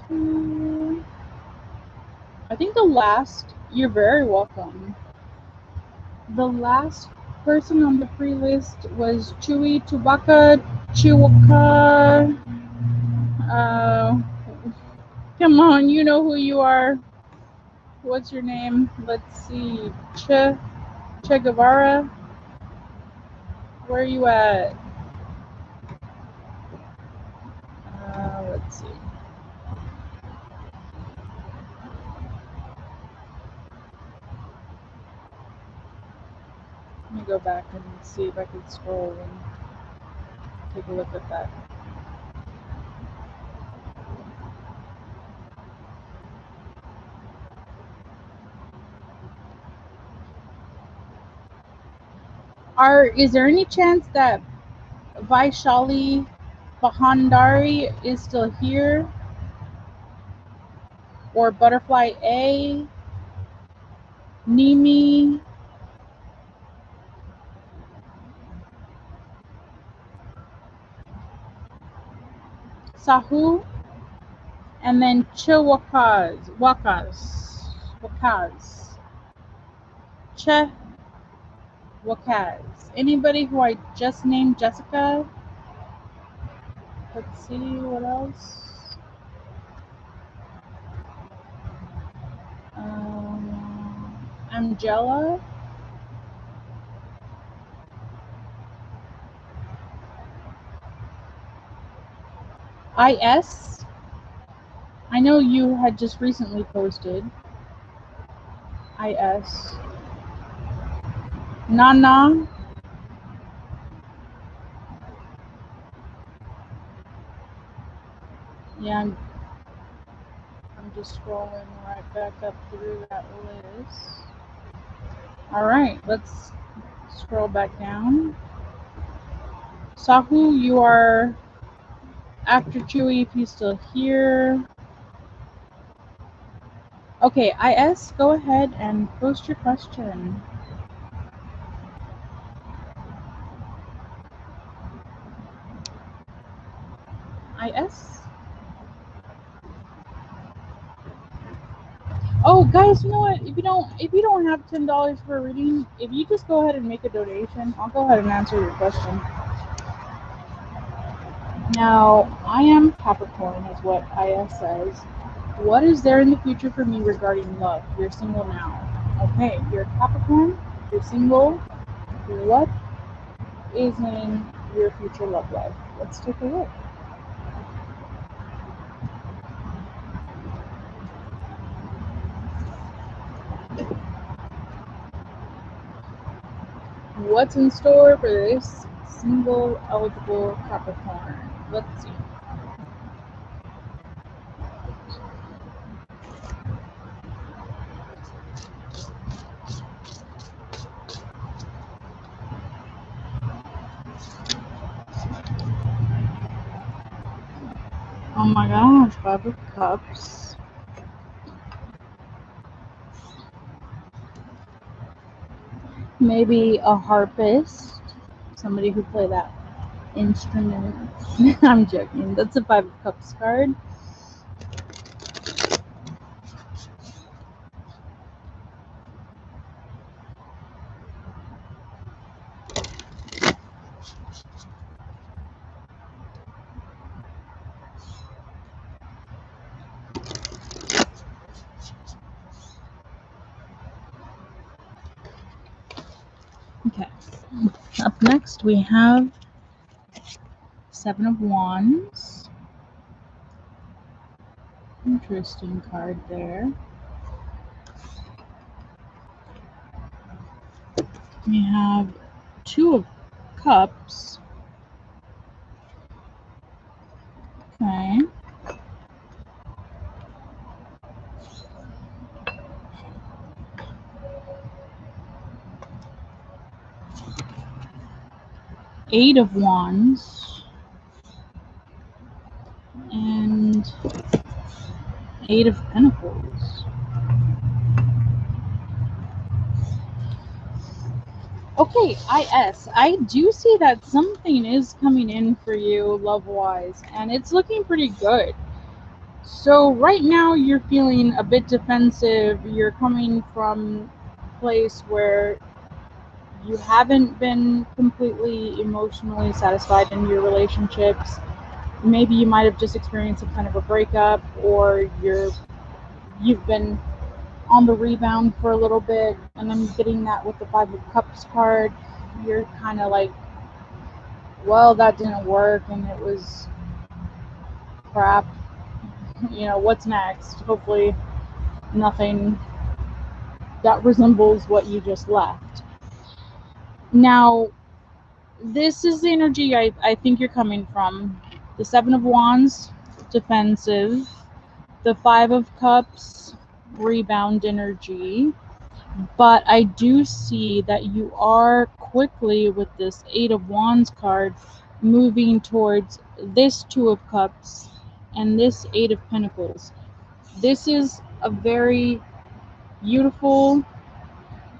to, I think the last, you're very welcome. The last person on the free list was Chewy Chewbacca Chewbacca. Come on, you know who you are. What's your name? Let's see. Che Guevara. Where are you at? Let's see. Let me go back and see if I can scroll and take a look at that. Is there any chance that Vaishali Bahandari is still here? Or Butterfly A? Nimi? Sahu? And then Wakaz. Che Wakaz. Anybody who I just named Jessica? Let's see, what else? Angela? IS? I know you had just recently posted. IS. Nana? Yeah, I'm just scrolling right back up through that list. Alright, let's scroll back down. Sahu, you are after Chewy if he's still here. Okay, IS, go ahead and post your question. IS? Oh, guys, you know what? If you don't have $10 for a reading, if you just go ahead and make a donation, I'll go ahead and answer your question. Now, I am Capricorn, is what IS says. What is there in the future for me regarding love? You're single now. Okay, you're Capricorn, you're single. What is in your future love life? Let's take a look. What's in store for this single eligible Capricorn? Let's see. Oh my gosh, 5 of Cups. Maybe a harpist, somebody who play that instrument. I'm joking. That's a 5 of Cups card. Okay. Up next we have Seven of Wands. Interesting card there. We have Two of Cups. Okay. Eight of Wands. And Eight of Pentacles. Okay, I do see that something is coming in for you love-wise, and it's looking pretty good. So right now you're feeling a bit defensive. You're coming from a place where you haven't been completely emotionally satisfied in your relationships. Maybe you might have just experienced some kind of a breakup, or you've been on the rebound for a little bit, and I'm getting that with the Five of Cups card. You're kind of like, well, that didn't work and it was crap. What's next? Hopefully nothing that resembles what you just left. Now, this is the energy I think you're coming from. The Seven of Wands, defensive. The Five of Cups, rebound energy. But I do see that you are quickly, with this Eight of Wands card, moving towards this Two of Cups and this Eight of Pentacles. This is a very beautiful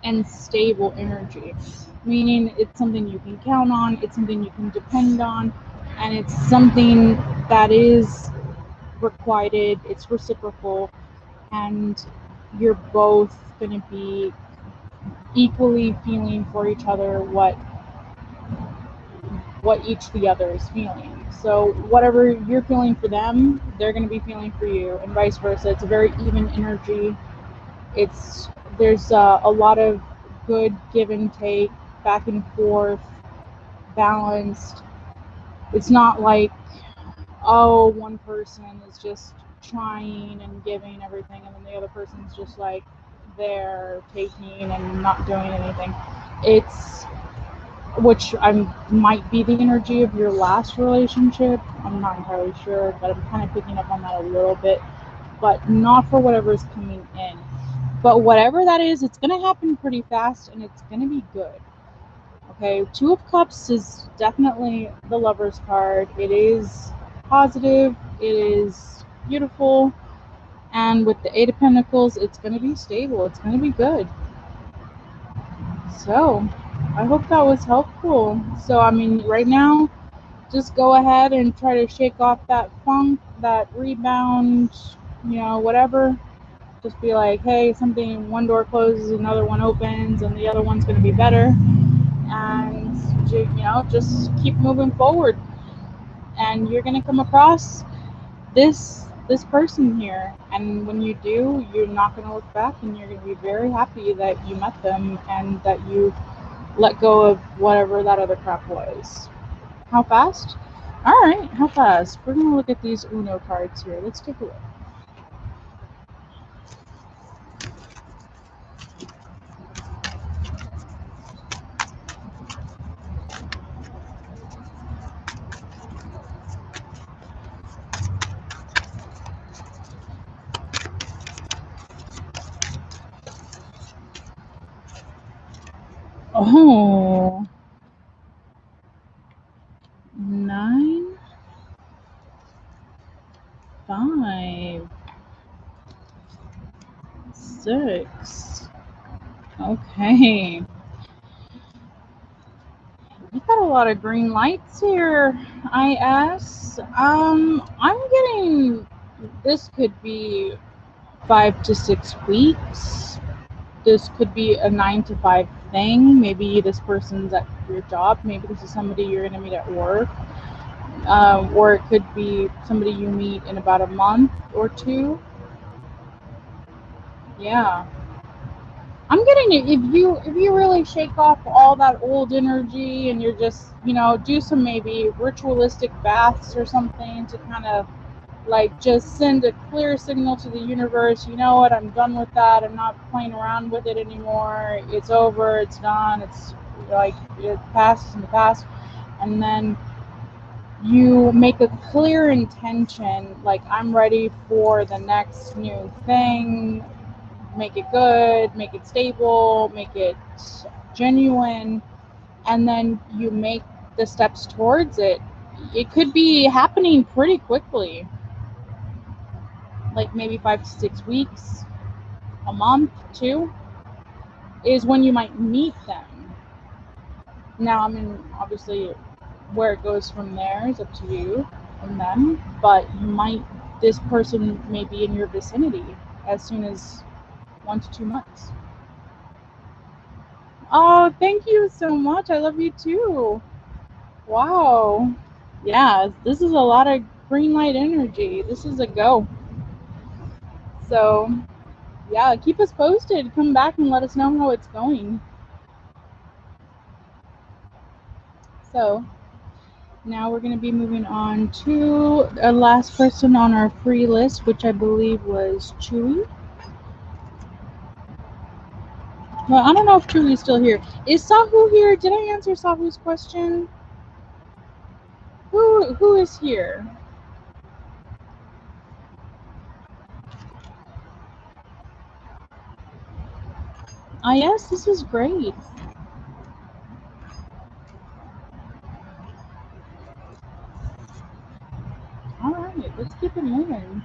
and stable energy, meaning it's something you can count on, it's something you can depend on, and it's something that is requited, it's reciprocal, and you're both going to be equally feeling for each other what each the other is feeling. So whatever you're feeling for them, they're going to be feeling for you, and vice versa. It's a very even energy. There's a lot of good give and take, back and forth, balanced. It's not like, oh, one person is just trying and giving everything, and then the other person's just like there taking and not doing anything. It's which might be the energy of your last relationship. I'm not entirely sure, but I'm kind of picking up on that a little bit, but not for whatever is coming in. But whatever that is, it's going to happen pretty fast, and it's going to be good. Okay, Two of Cups is definitely the Lover's card. It is positive, it is beautiful, and with the Eight of Pentacles, it's going to be stable, it's going to be good. So, I hope that was helpful. So, I mean, right now, just go ahead and try to shake off that funk, that rebound, whatever. Just be like, hey, one door closes, another one opens, and the other one's going to be better. And, just keep moving forward. And you're going to come across this person here. And when you do, you're not going to look back, and you're going to be very happy that you met them and that you let go of whatever that other crap was. How fast? All right, how fast? We're going to look at these Uno cards here. Let's take a look. Oh, 9, 5, 6. Okay. You got a lot of green lights here, IS. I'm getting, this could be 5 to 6 weeks. This could be a 9 to 5 thing. Maybe this person's at your job. Maybe this is somebody you're going to meet at work. Or it could be somebody you meet in about a month or two. Yeah. I'm getting it. If you really shake off all that old energy and you're just, do some maybe ritualistic baths or something to kind of like just send a clear signal to the universe, you know what, I'm done with that. I'm not playing around with it anymore. It's over, it's done, it's like it passes in the past. And then you make a clear intention, like I'm ready for the next new thing. Make it good, make it stable, make it genuine, and then you make the steps towards it. It could be happening pretty quickly, like maybe 5 to 6 weeks, a month, 2, is when you might meet them. Now, I mean, obviously, where it goes from there is up to you and them, but this person may be in your vicinity as soon as 1 to 2 months. Oh, thank you so much. I love you too. Wow. Yeah, this is a lot of green light energy. This is a go. So, yeah, keep us posted. Come back and let us know how it's going. So, now we're going to be moving on to a last person on our free list, which I believe was Chewy. Well, I don't know if Chewy's still here. Is Sahu here? Did I answer Sahu's question? Who is here? Ah, yes, this is great. All right, let's keep it moving.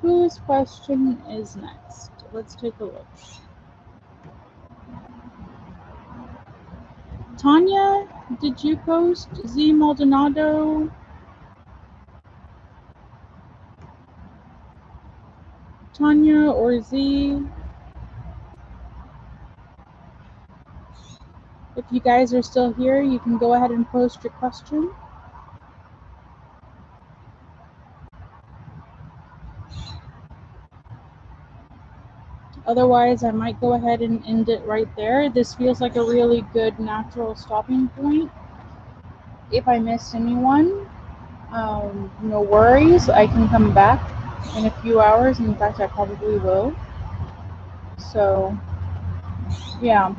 Whose question is next? Let's take a look. Tanya, did you post Z Maldonado? Tanya or Z? If you guys are still here, you can go ahead and post your question. Otherwise, I might go ahead and end it right there. This feels like a really good natural stopping point. If I missed anyone, no worries. I can come back in a few hours. In fact, I probably will. So, yeah,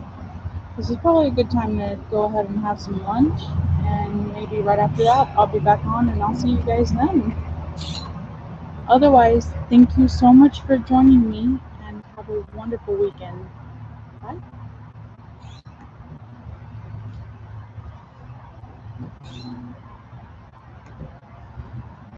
this is probably a good time to go ahead and have some lunch. And maybe right after that, I'll be back on and I'll see you guys then. Otherwise, thank you so much for joining me and have a wonderful weekend. Bye.